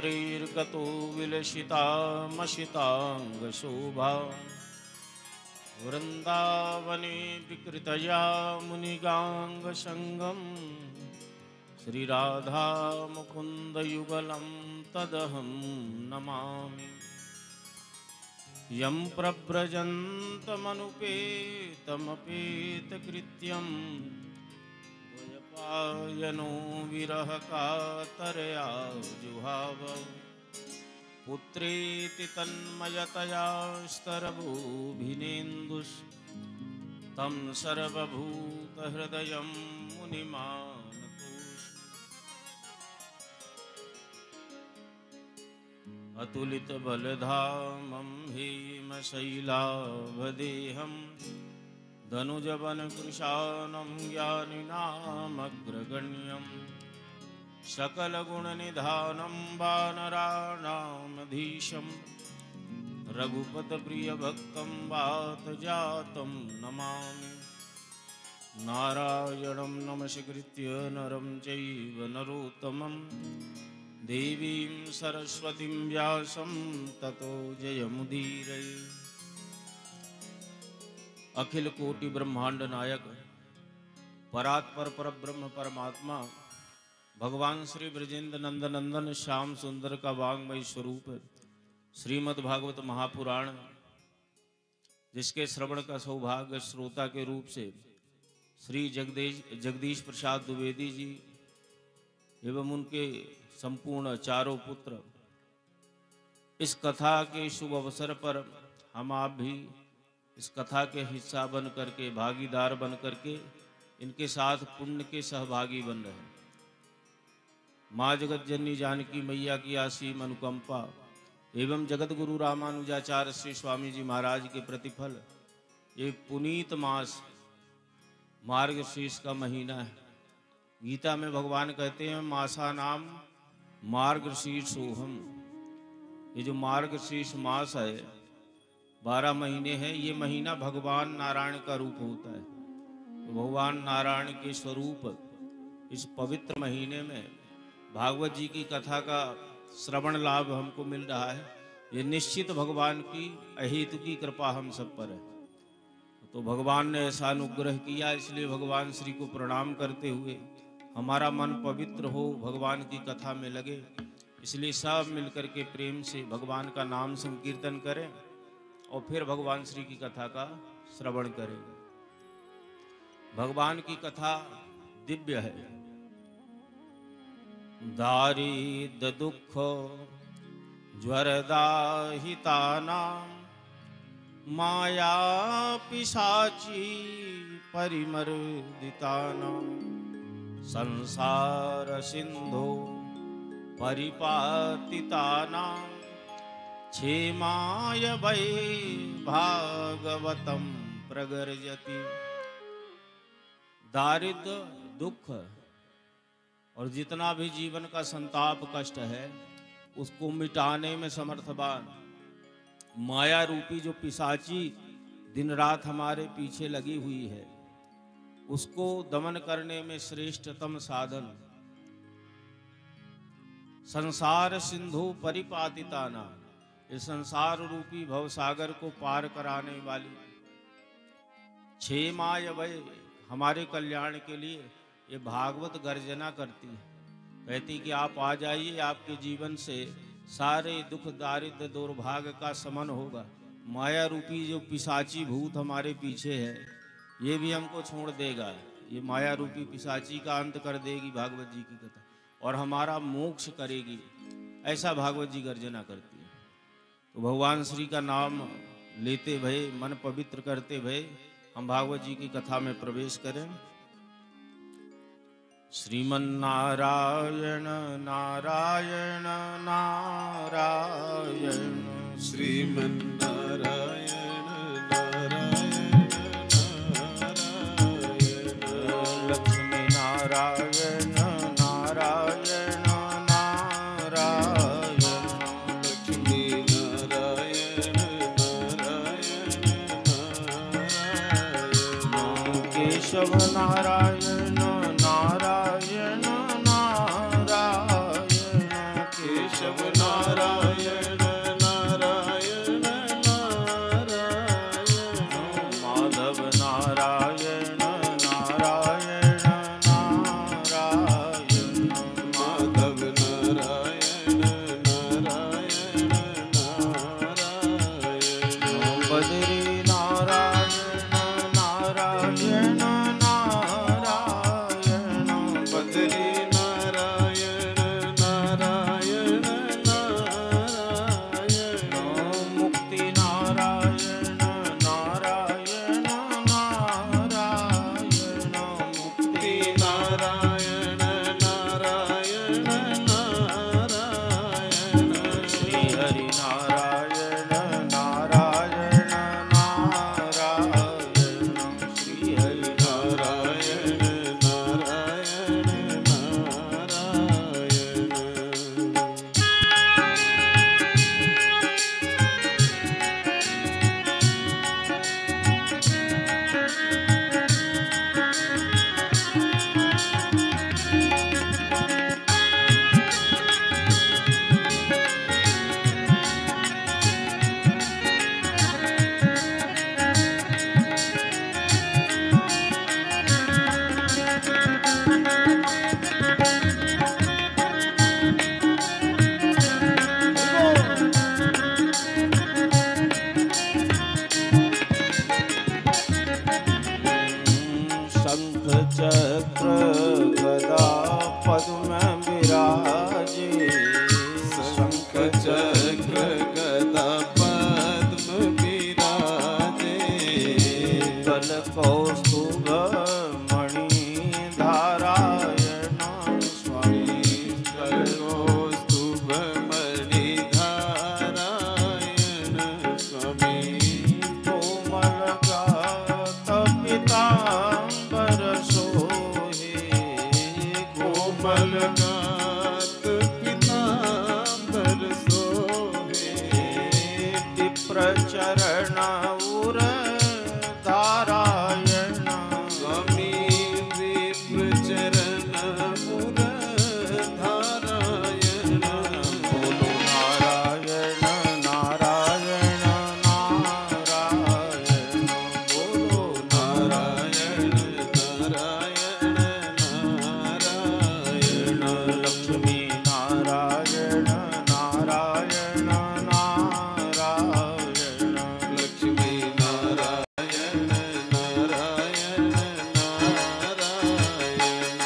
पुत्रैर्गतो विलसितामशिताङ्गशोभा वृन्दावने विकृतया मुनिगाङ्गसङ्गं श्रीराधा मुकुन्दयुगलं तदहं नमामि। यं प्रव्रजन्तमनुपेतमपेतकृत्यं द्वयपायनो विरहकातरया जुहाव पुत्रेति तन्मयतया स्तरभूभिनेन्दुस्तं सर्वभूतहृदयं मुनिमानतोऽस्मि। अतुलितबलधामं हेमशैलाभदेहं धनुजवनकृशानं ज्ञानिनामग्रगण्यं सकलगुणनिधानं वानराणामधीशं रघुपतप्रियभक्तं वातजातं नमामि। नारायणं नमस्कृत्य नरं चैव नरोत्तमं देवीं सरस्वतीं व्यासं ततो जयमुदीरये। अखिल कोटि ब्रह्मांड नायक परात्पर परब्रह्म परमात्मा भगवान श्री ब्रजेंद्र नंदनंदन श्याम सुंदर का वांगमय स्वरूप श्रीमद् भागवत महापुराण, जिसके श्रवण का सौभाग्य श्रोता के रूप से श्री जगदीश प्रसाद द्विवेदी जी एवं उनके संपूर्ण चारों पुत्र, इस कथा के शुभ अवसर पर हम आप भी इस कथा के हिस्सा बन करके, भागीदार बन करके इनके साथ पुण्य के सहभागी बन रहे हैं। माँ जगत जननी जानकी मैया की असीम अनुकंपा एवं जगत गुरु रामानुजाचार्य श्री स्वामी जी महाराज के प्रतिफल, ये पुनीत मास मार्गशीर्ष का महीना है। गीता में भगवान कहते हैं मासा नाम मार्गशीर्षोहम। ये जो मार्गशीर्ष मास है, 12 महीने हैं, ये महीना भगवान नारायण का रूप होता है। तो भगवान नारायण के स्वरूप इस पवित्र महीने में भागवत जी की कथा का श्रवण लाभ हमको मिल रहा है। ये निश्चित भगवान की अहेतु की कृपा हम सब पर है। तो भगवान ने ऐसा अनुग्रह किया, इसलिए भगवान श्री को प्रणाम करते हुए हमारा मन पवित्र हो, भगवान की कथा में लगे, इसलिए सब मिलकर के प्रेम से भगवान का नाम संकीर्तन करें और फिर भगवान श्री की कथा का श्रवण करें। भगवान की कथा दिव्य है। दारिद्र दुख ज्वरदाहितानां माया पिशाची परिमर्दितानां संसार सिंधो परिपातितानां क्षेमाय वै भागवतं प्रगर्जति। दारिद्र दुख और जितना भी जीवन का संताप कष्ट है, उसको मिटाने में समर्थवान माया रूपी जो पिशाची दिन रात हमारे पीछे लगी हुई है, उसको दमन करने में श्रेष्ठतम साधन संसार सिंधु परिपातिताना, इस संसार रूपी भवसागर को पार कराने वाली क्षेमाय वै, हमारे कल्याण के लिए ये भागवत गर्जना करती है। कहती कि आप आ जाइए, आपके जीवन से सारे दुख दारिद्र दुर्भाग्य का शमन होगा। माया रूपी जो पिशाची भूत हमारे पीछे है, ये भी हमको छोड़ देगा। ये माया रूपी पिशाची का अंत कर देगी भागवत जी की कथा, और हमारा मोक्ष करेगी। ऐसा भागवत जी गर्जना करती है। तो भगवान श्री का नाम लेते भये, मन पवित्र करते भये हम भागवत जी की कथा में प्रवेश करें। श्रीमन्नारायण नारायण नारायण, श्रीमन्नारायण नारायण नारायण, लक्ष्मी नारायण नारायण नारायण, लक्ष्मी नारायण नारायण नारायण, केशव नारायण नारायण नारायण, केशव कौस्तुभ मणि धारायण स्वामी कौस्तुभ मणि धारायण स्वामी कोमल गात पीतांबर सोहे कोमल गात पीतांबर सोहे प्रचरण उर धारायण स्वामी विप्र चरण मुर धारायण बोलो नारायण नारायण नारायण बोलो नारायण नारायण नारायण लक्ष्मी नारायण नारायण नारायण लक्ष्मी नारायण नारायण नारायण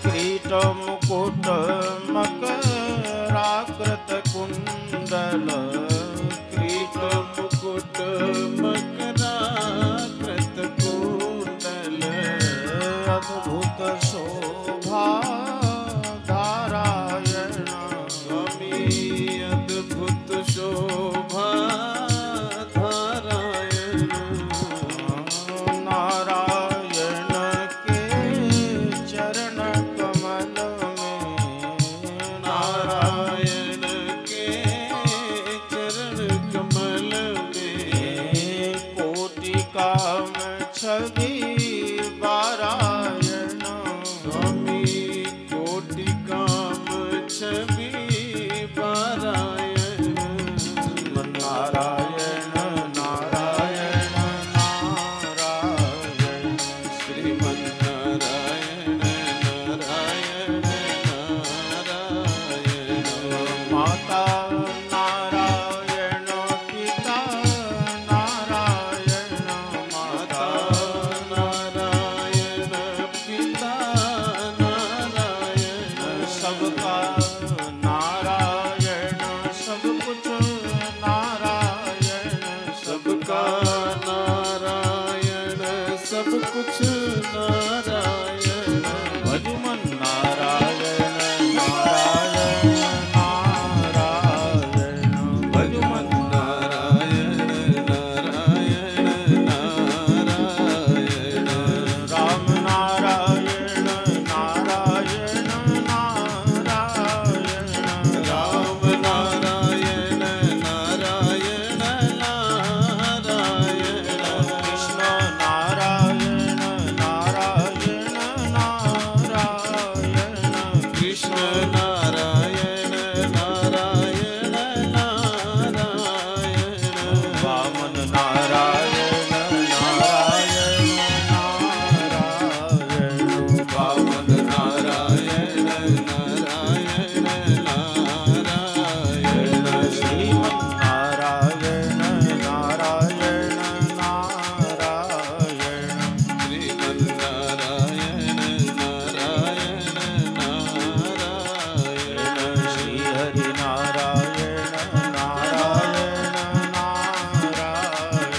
कीट मुकुट मकराकृत कुंडल कीट मुकुट मकराकृत कुंडल अद्भुत शोभा धारायण स्वामी अद्भुत शोभा धारायण नारायण के चरण कमल में नारायण के चरण कमल में कोटि काम छवि बारायण स्वामी कोटि काम छवि बारायण नारायण नारायण नारायण श्रीमन्नारायण नारायण नारायण माता नारायण पिता नारायण माता माता नारायण पिता नारायण सबका नारायण सब कुछ नारायण सबका नारायण सब कुछ नारायण भजमन नारायण नारायण नारायण भजमन नारायण नारायण नारायण राम नारायण नारायण नारायण राम नारायण नारायण नारायण कृष्ण नारायण नारायण नारायण कृष्ण नारायण नारायण नारायण वामन नारायण नारायण नारायण वामन नारायण नारायण नारायण श्रीमन नारायण नारायण नारायण श्रीमन नारायण नारायण नारायण श्री हरि नारायण नारायण नारायण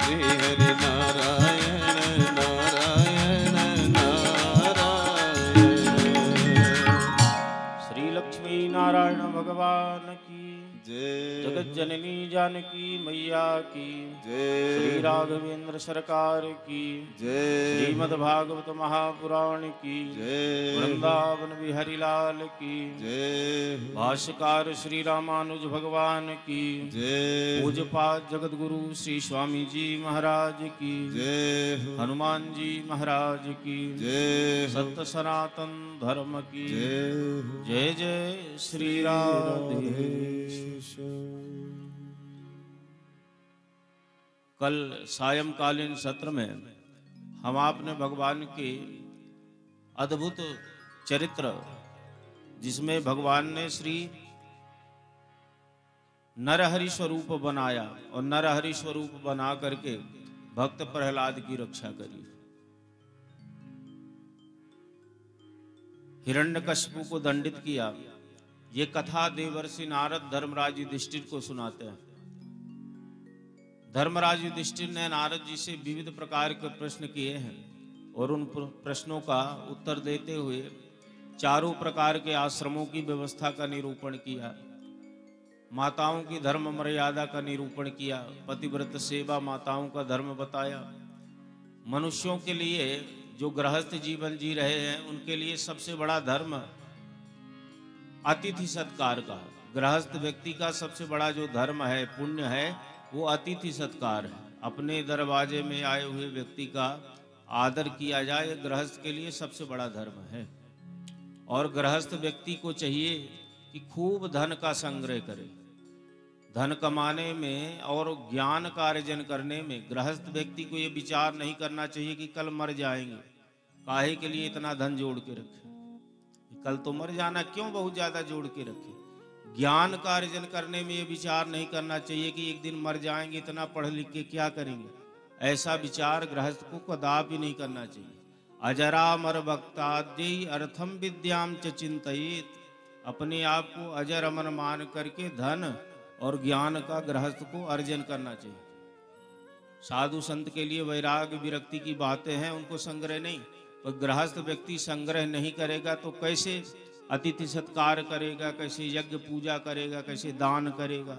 श्री हरि नारायण नारायण नारायण श्री लक्ष्मी नारायण भगवान की जय जगत जननी जानकी मैया की श्री जय राघवेंद्र सरकार की जय श्रीमद् भागवत महापुराण की जय वृंदावन बिहारी लाल की जय भाष्यकार श्री रामानुज भगवान की जय पूज्यपाद जगत गुरु श्री स्वामी जी महाराज की जय हनुमान जी महाराज की जय सत्य सनातन धर्म की जय जय जय श्री राधे। कल सायंकालीन सत्र में हम आपने भगवान के अद्भुत चरित्र, जिसमें भगवान ने श्री नरहरि स्वरूप बनाया और नरहरि स्वरूप बना करके भक्त प्रहलाद की रक्षा करी। हिरण्यकशिपु को दंडित किया। ये कथा देवर्षि नारद धर्मराज युधिष्ठिर को सुनाते हैं। धर्मराज युधिष्ठिर ने नारद जी से विविध प्रकार के प्रश्न किए हैं और उन प्रश्नों का उत्तर देते हुए चारों प्रकार के आश्रमों की व्यवस्था का निरूपण किया, माताओं की धर्म मर्यादा का निरूपण किया, पतिव्रत सेवा माताओं का धर्म बताया। मनुष्यों के लिए जो गृहस्थ जीवन जी रहे हैं उनके लिए सबसे बड़ा धर्म अतिथि सत्कार का, गृहस्थ व्यक्ति का सबसे बड़ा जो धर्म है, पुण्य है, वो अतिथि सत्कार है। अपने दरवाजे में आए हुए व्यक्ति का आदर किया जाए, गृहस्थ के लिए सबसे बड़ा धर्म है। और गृहस्थ व्यक्ति को चाहिए कि खूब धन का संग्रह करे। धन कमाने में और ज्ञान का अर्जन करने में गृहस्थ व्यक्ति को ये विचार नहीं करना चाहिए कि कल मर जाएंगे, काहे के लिए इतना धन जोड़ के रखे, कल तो मर जाना, क्यों बहुत ज्यादा जोड़ के रखे। ज्ञान का अर्जन करने में ये विचार नहीं करना चाहिए कि एक दिन मर जाएंगे, इतना पढ़ लिख के क्या करेंगे। ऐसा विचार गृहस्थ को कदापि नहीं करना चाहिए। अजरामर भक्ताद्यई अर्थम विद्याम च चिंतयेत, अपने आप को अजर अमर मान करके धन और ज्ञान का गृहस्थ को अर्जन करना चाहिए। साधु संत के लिए वैराग्य विरक्ति की बातें हैं, उनको संग्रह नहीं, पर गृहस्थ व्यक्ति संग्रह नहीं करेगा तो कैसे अतिथि सत्कार करेगा, कैसे यज्ञ पूजा करेगा, कैसे दान करेगा,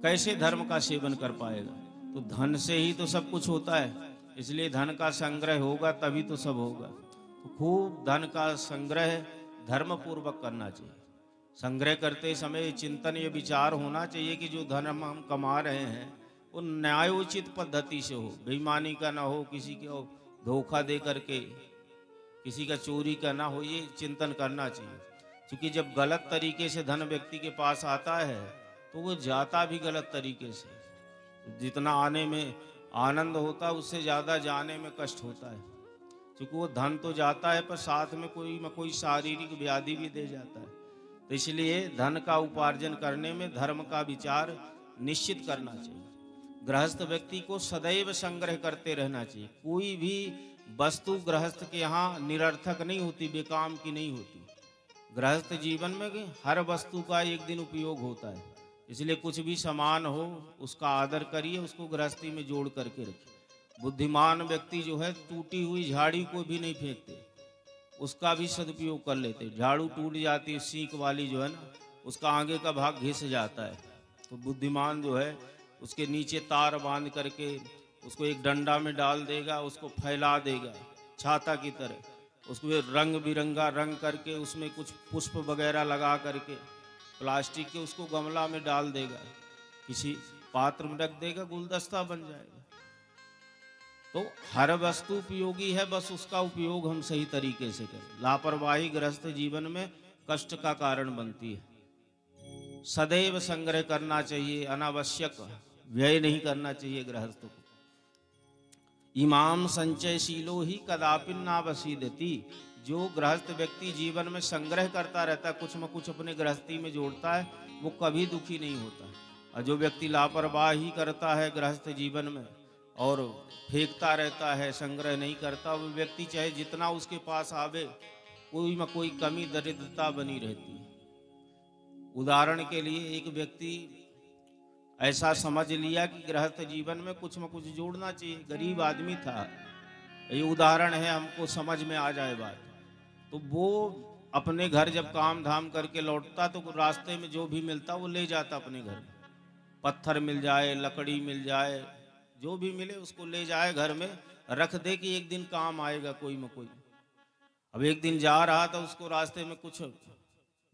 कैसे धर्म का सेवन कर पाएगा। तो धन से ही तो सब कुछ होता है, इसलिए धन का संग्रह होगा तभी तो सब होगा। तो खूब धन का संग्रह धर्म पूर्वक करना चाहिए। संग्रह करते समय चिंतन ये विचार होना चाहिए कि जो धन हम कमा रहे हैं वो न्यायोचित पद्धति से हो, बेईमानी का ना हो, किसी को धोखा दे करके किसी का चोरी का ना हो, ये चिंतन करना चाहिए। क्योंकि जब गलत तरीके से धन व्यक्ति के पास आता है तो वो जाता भी गलत तरीके से। जितना आने में आनंद होता है उससे ज़्यादा जाने में कष्ट होता है, क्योंकि वो धन तो जाता है पर साथ में कोई शारीरिक व्याधि भी दे जाता है। तो इसलिए धन का उपार्जन करने में धर्म का विचार निश्चित करना चाहिए। गृहस्थ व्यक्ति को सदैव संग्रह करते रहना चाहिए। कोई भी वस्तु गृहस्थ के यहाँ निरर्थक नहीं होती, बेकाम की नहीं होती। गृहस्थ जीवन में हर वस्तु का एक दिन उपयोग होता है, इसलिए कुछ भी सामान हो उसका आदर करिए, उसको गृहस्थी में जोड़ करके रखिए। बुद्धिमान व्यक्ति जो है टूटी हुई झाड़ी को भी नहीं फेंकते, उसका भी सदुपयोग कर लेते। झाड़ू टूट जाती है, सीख वाली जो है ना, उसका आगे का भाग घिस जाता है, तो बुद्धिमान जो है उसके नीचे तार बांध करके उसको एक डंडा में डाल देगा, उसको फैला देगा छाता की तरह। उसको रंग बिरंगा रंग करके उसमें कुछ पुष्प वगैरह लगा करके प्लास्टिक के उसको गमला में डाल देगा, किसी पात्र में रख देगा, गुलदस्ता बन जाएगा। तो हर वस्तु उपयोगी है, बस उसका उपयोग हम सही तरीके से करें। लापरवाही गृहस्थ जीवन में कष्ट का कारण बनती है। सदैव संग्रह करना चाहिए, अनावश्यक व्यय नहीं करना चाहिए गृहस्थ को। इमाम संचयशीलो ही कदापि नावसीदति, जो गृहस्थ व्यक्ति जीवन में संग्रह करता रहता है, कुछ न कुछ अपने गृहस्थी में जोड़ता है, वो कभी दुखी नहीं होता। और जो व्यक्ति लापरवाही करता है गृहस्थ जीवन में और फेंकता रहता है, संग्रह नहीं करता, वो व्यक्ति चाहे जितना उसके पास आवे कोई न कोई कमी दरिद्रता बनी रहती है। उदाहरण के लिए एक व्यक्ति ऐसा समझ लिया कि गृहस्थ जीवन में कुछ न कुछ जोड़ना चाहिए, गरीब आदमी था, ये उदाहरण है, हमको समझ में आ जाए बात। तो वो अपने घर जब काम धाम करके लौटता तो रास्ते में जो भी मिलता वो ले जाता अपने घर में। पत्थर मिल जाए, लकड़ी मिल जाए, जो भी मिले उसको ले जाए घर में, रख दे कि एक दिन काम आएगा कोई न कोई। अब एक दिन जा रहा था, उसको रास्ते में कुछ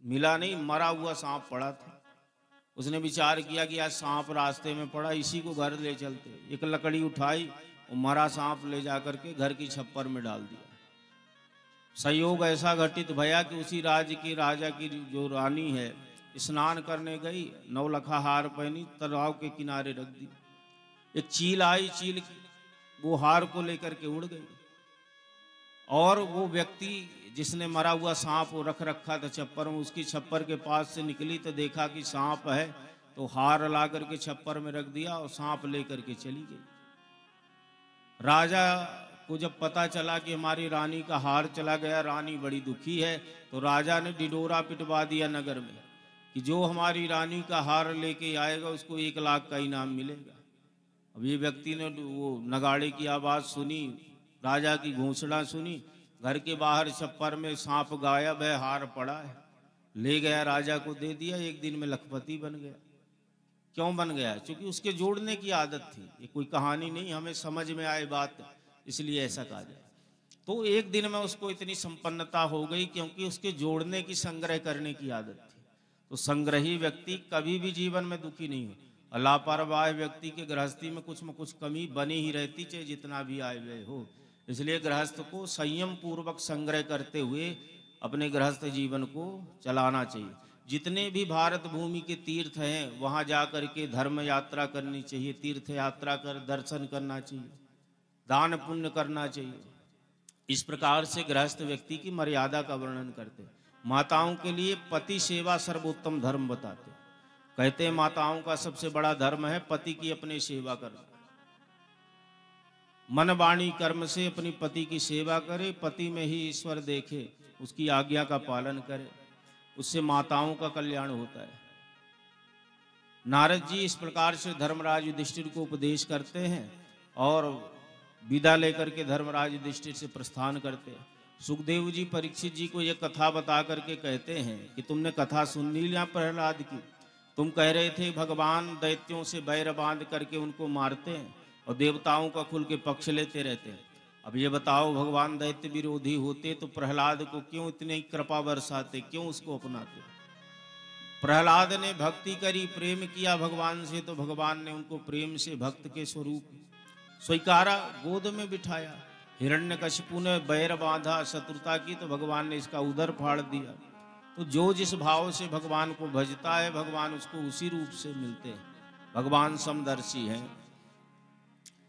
मिला नहीं, मरा हुआ सांप पड़ा था। उसने विचार किया कि आज सांप रास्ते में पड़ा, इसी को घर ले चलते। एक लकड़ी उठाई और मरा सांप ले जा करके घर की छप्पर में डाल दिया। संयोग ऐसा घटित भया कि उसी राज्य की राजा की जो रानी है स्नान करने गई, 9 लखा हार पहनी, तालाब के किनारे रख दी। एक चील आई, चील वो हार को लेकर के उड़ गई। और वो व्यक्ति जिसने मरा हुआ सांप रख रखा था छप्पर में, उसकी छप्पर के पास से निकली तो देखा कि सांप है, तो हार ला करके छप्पर में रख दिया और सांप लेकर के चली गई। राजा को जब पता चला कि हमारी रानी का हार चला गया, रानी बड़ी दुखी है, तो राजा ने डिडोरा पिटवा दिया नगर में कि जो हमारी रानी का हार लेके आएगा उसको 1 लाख का इनाम मिलेगा। अब ये व्यक्ति ने वो नगाड़े की आवाज सुनी, राजा की घोषणा सुनी, घर के बाहर छप्पर में सांप गायब है, हार पड़ा है, ले गया राजा को दे दिया, एक दिन में लखपति बन गया। क्यों बन गया? क्योंकि उसके जोड़ने की आदत थी। ये कोई कहानी नहीं, हमें समझ में आए बात, इसलिए ऐसा कहा जाए। तो एक दिन में उसको इतनी संपन्नता हो गई क्योंकि उसके जोड़ने की, संग्रह करने की आदत थी। तो संग्रही व्यक्ति कभी भी जीवन में दुखी नहीं हो। लापरवाह व्यक्ति के गृहस्थी में कुछ न कुछ कमी बनी ही रहती, चाहे जितना भी आय व्यय हो। इसलिए गृहस्थ को संयम पूर्वक संग्रह करते हुए अपने गृहस्थ जीवन को चलाना चाहिए। जितने भी भारत भूमि के तीर्थ हैं वहां जा करके धर्म यात्रा करनी चाहिए, तीर्थ यात्रा कर दर्शन करना चाहिए, दान पुण्य करना चाहिए। इस प्रकार से गृहस्थ व्यक्ति की मर्यादा का वर्णन करते। माताओं के लिए पति सेवा सर्वोत्तम धर्म बताते। कहते हैं माताओं का सबसे बड़ा धर्म है पति की अपने सेवा करना। मन वाणी कर्म से अपनी पति की सेवा करे, पति में ही ईश्वर देखे, उसकी आज्ञा का पालन करे, उससे माताओं का कल्याण होता है। नारद जी इस प्रकार से धर्मराज युधिष्ठिर को उपदेश करते हैं और विदा लेकर के धर्मराज युधिष्ठिर से प्रस्थान करते हैं। सुखदेव जी परीक्षित जी को यह कथा बता करके कहते हैं कि तुमने कथा सुन ली ना प्रहलाद की। तुम कह रहे थे भगवान दैत्यों से बैर बांध करके उनको मारते हैं और देवताओं का खुल के पक्ष लेते रहते हैं। अब ये बताओ भगवान दैत्य विरोधी होते तो प्रहलाद को क्यों इतनी कृपा बरसाते, क्यों उसको अपनाते? प्रहलाद ने भक्ति करी, प्रेम किया भगवान से, तो भगवान ने उनको प्रेम से भक्त के स्वरूप स्वीकारा, गोद में बिठाया। हिरण्यकशिपु ने बैर बांधा, शत्रुता की, तो भगवान ने इसका उदर फाड़ दिया। तो जो जिस भाव से भगवान को भजता है भगवान उसको उसी रूप से मिलते हैं। भगवान समदर्शी हैं।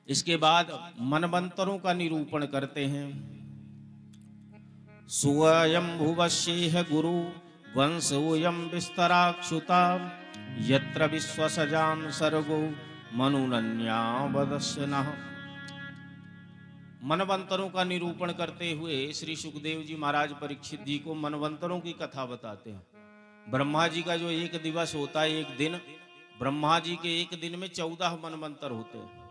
इसके बाद मनवंतरों का निरूपण करते हैं। स्वयंभुवस्येह गुरु वंशोऽयं विस्तराक्षुता यत्र विश्वसजान सर्गो मनुनन्या वदस्य नः। मनवंतरों का निरूपण करते हुए श्री सुखदेव जी महाराज परीक्षित जी को मनवंतरों की कथा बताते हैं। ब्रह्मा जी का जो एक दिवस होता है, एक दिन, ब्रह्मा जी के एक दिन में 14 मनवंतर होते हैं।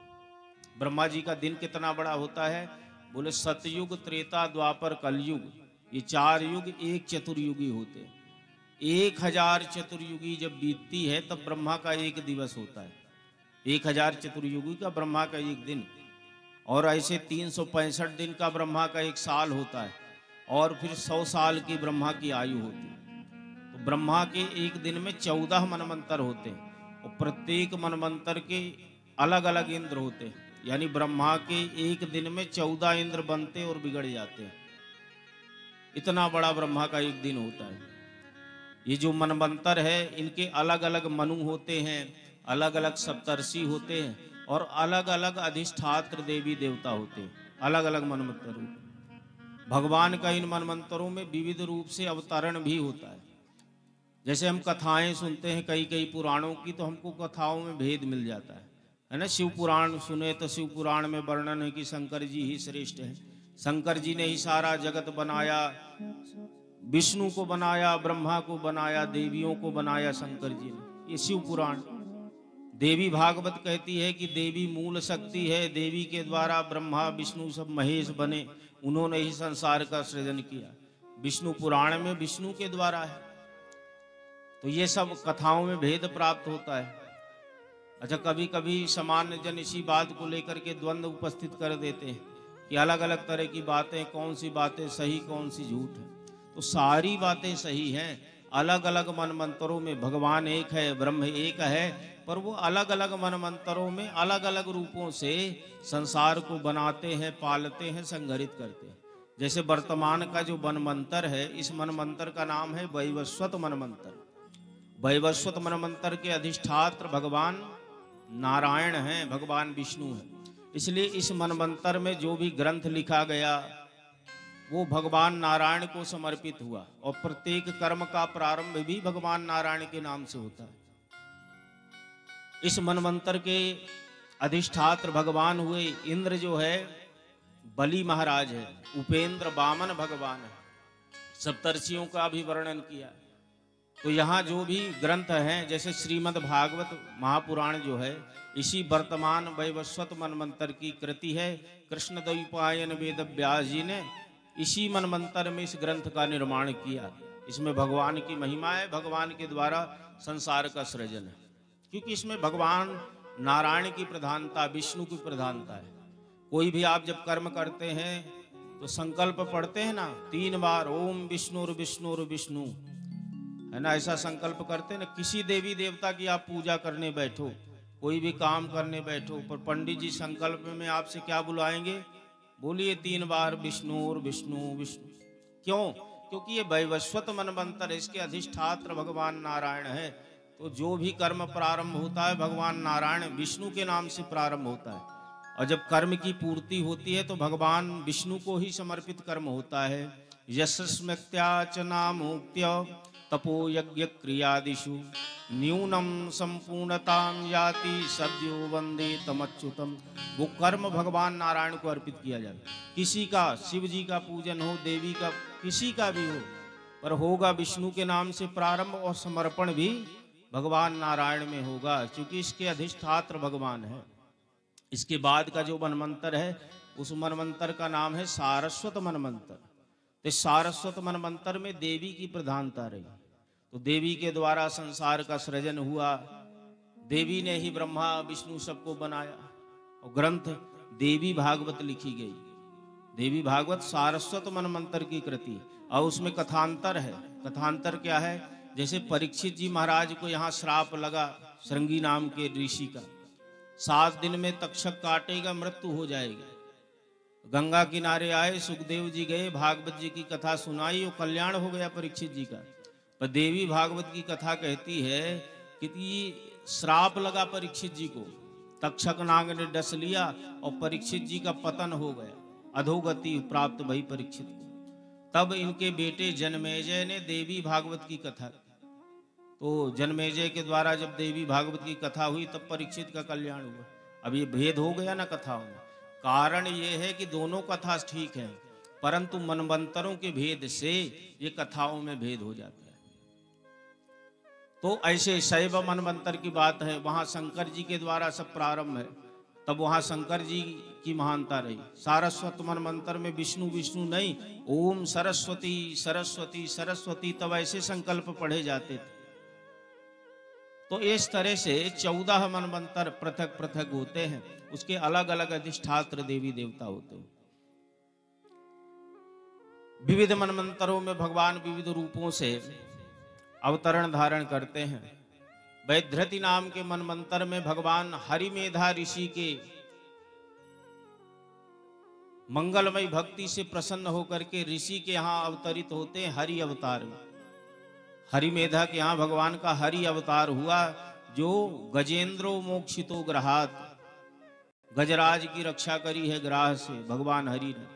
ब्रह्मा जी का दिन कितना बड़ा होता है? बोले सतयुग, त्रेता, द्वापर, कलयुग, ये 4 युग एक चतुर्युगी होते हैं। 1000 चतुर्युगी जब बीतती है तब ब्रह्मा का एक दिवस होता है। 1000 चतुर्युगी का ब्रह्मा का एक दिन, और ऐसे 365 दिन का ब्रह्मा का एक साल होता है, और फिर 100 साल की ब्रह्मा की आयु होती है। तो ब्रह्मा के एक दिन में 14 मनवंतर होते हैं और प्रत्येक मनवंतर के अलग अलग इंद्र होते हैं। यानी ब्रह्मा के एक दिन में 14 इंद्र बनते और बिगड़ जाते हैं। इतना बड़ा ब्रह्मा का एक दिन होता है। ये जो मनवंतर है इनके अलग अलग मनु होते हैं, अलग अलग सप्तर्षि होते हैं और अलग अलग अधिष्ठात्र देवी देवता होते हैं। अलग अलग मनवंतर होते हैं। भगवान का इन मनवंतरों में विविध रूप से अवतरण भी होता है। जैसे हम कथाएं सुनते हैं कई कई पुराणों की, तो हमको कथाओं में भेद मिल जाता है ना। शिव पुराण सुने तो शिव पुराण में वर्णन है कि शंकर जी ही श्रेष्ठ है। शंकर जी ने ही सारा जगत बनाया, विष्णु को बनाया, ब्रह्मा को बनाया, देवियों को बनाया शंकर जी ने। ये शिव पुराण। देवी भागवत कहती है कि देवी मूल शक्ति है, देवी के द्वारा ब्रह्मा विष्णु सब महेश बने, उन्होंने ही संसार का सृजन किया। विष्णु पुराण में विष्णु के द्वारा है। तो ये सब कथाओं में भेद प्राप्त होता है। अच्छा, कभी कभी सामान्य जन इसी बात को लेकर के द्वंद्व उपस्थित कर देते हैं कि अलग अलग तरह की बातें, कौन सी बातें सही कौन सी झूठ है। तो सारी बातें सही हैं। अलग अलग मनमंत्रों में भगवान एक है, ब्रह्म एक है, पर वो अलग अलग मनमंत्रों में अलग अलग रूपों से संसार को बनाते हैं, पालते हैं, संघरित करते हैं। जैसे वर्तमान का जो मनमंत्र है, इस मनमंत्र का नाम है वैवस्वत मनमंत्र। वैवस्वत मनमंत्र के अधिष्ठात्र भगवान नारायण हैं, भगवान विष्णु हैं। इसलिए इस मनमंत्र में जो भी ग्रंथ लिखा गया वो भगवान नारायण को समर्पित हुआ, और प्रत्येक कर्म का प्रारंभ भी भगवान नारायण के नाम से होता है। इस मनमंत्र के अधिष्ठात्र भगवान हुए इंद्र, जो है बलि महाराज है, उपेंद्र वामन भगवान है। सप्तर्षियों का भी वर्णन किया। तो यहाँ जो भी ग्रंथ हैं जैसे श्रीमद् भागवत महापुराण जो है इसी वर्तमान वैवस्वत मनमंत्र की कृति है। कृष्ण द्वैपायन वेद व्यास जी ने इसी मनमंत्र में इस ग्रंथ का निर्माण किया। इसमें भगवान की महिमा है, भगवान के द्वारा संसार का सृजन है, क्योंकि इसमें भगवान नारायण की प्रधानता, विष्णु की प्रधानता है। कोई भी आप जब कर्म करते हैं तो संकल्प पढ़ते हैं ना 3 बार, ओम विष्णुर विष्णुर विष्णु, है ना, ऐसा संकल्प करते हैं ना। किसी देवी देवता की आप पूजा करने बैठो, कोई भी काम करने बैठो, पर पंडित जी संकल्प में आपसे क्या बुलाएंगे? बोलिए 3 बार विष्णु और विष्णु विष्णु। क्यों? क्योंकि ये वैवस्वत मनमंत्र, इसके अधिष्ठात्र भगवान नारायण है। तो जो भी कर्म प्रारंभ होता है भगवान नारायण विष्णु के नाम से प्रारंभ होता है, और जब कर्म की पूर्ति होती है तो भगवान विष्णु को ही समर्पित कर्म होता है। यशस्मत्याच नामोक्त्य तपो यज्ञ क्रियादिषु न्यूनम संपूर्णताम याति सद्यो वंदे तमच्युतम। वो कर्म भगवान नारायण को अर्पित किया जाता है। किसी का, शिव जी का पूजन हो, देवी का, किसी का भी हो, पर होगा विष्णु के नाम से प्रारंभ, और समर्पण भी भगवान नारायण में होगा, क्योंकि इसके अधिष्ठात्र भगवान है। इसके बाद का जो मनमंत्र है उस मनमंत्र का नाम है सारस्वत मनमंत्र। तो सारस्वत मनमंत्र में देवी की प्रधानता रही। तो देवी के द्वारा संसार का सृजन हुआ, देवी ने ही ब्रह्मा विष्णु सबको बनाया, और ग्रंथ देवी भागवत लिखी गई। देवी भागवत सारस्वत मनमंत्र की कृति, और उसमें कथांतर है। कथांतर क्या है? जैसे परीक्षित जी महाराज को यहाँ श्राप लगा श्रृंगी नाम के ऋषि का, 7 दिन में तक्षक काटेगा, मृत्यु हो जाएगी। गंगा किनारे आए, सुखदेव जी गए, भागवत जी की कथा सुनाई, और कल्याण हो गया परीक्षित जी का। पर देवी भागवत की कथा कहती है कि श्राप लगा परीक्षित जी को, तक्षक नाग ने डस लिया और परीक्षित जी का पतन हो गया, अधोगति प्राप्त भई परीक्षित को। तब इनके बेटे जन्मेजय ने देवी भागवत की कथा, तो जन्मेजय के द्वारा जब देवी भागवत की कथा हुई तब परीक्षित का कल्याण हुआ। अब ये भेद हो गया ना कथाओं में। कारण ये है कि दोनों कथा ठीक है, परंतु मनमंत्रों के भेद से ये कथाओं में भेद हो जाता है। तो ऐसे शैव मनमंत्र की बात है, वहां शंकर जी के द्वारा सब प्रारंभ है, तब वहां शंकर जी की महानता रही। सारस्वत मनमंत्र में विष्णु विष्णु नहीं, ओम सरस्वती सरस्वती सरस्वती, तब ऐसे संकल्प पढ़े जाते थे। तो इस तरह से 14 मनमंत्र पृथक पृथक होते हैं, उसके अलग अलग अधिष्ठात्र देवी देवता होते हैं। विविध मनमंत्रों में भगवान विविध रूपों से अवतरण धारण करते हैं। वैधृति नाम के मनमंत्र में भगवान हरिमेधा ऋषि के मंगलमय भक्ति से प्रसन्न होकर के ऋषि के यहाँ अवतरित होते हैं हरि अवतार में। हरिमेधा के यहाँ भगवान का हरि अवतार हुआ, जो गजेंद्रो मोक्षितो ग्रहात, गजराज की रक्षा करी है ग्राह से भगवान हरि ने।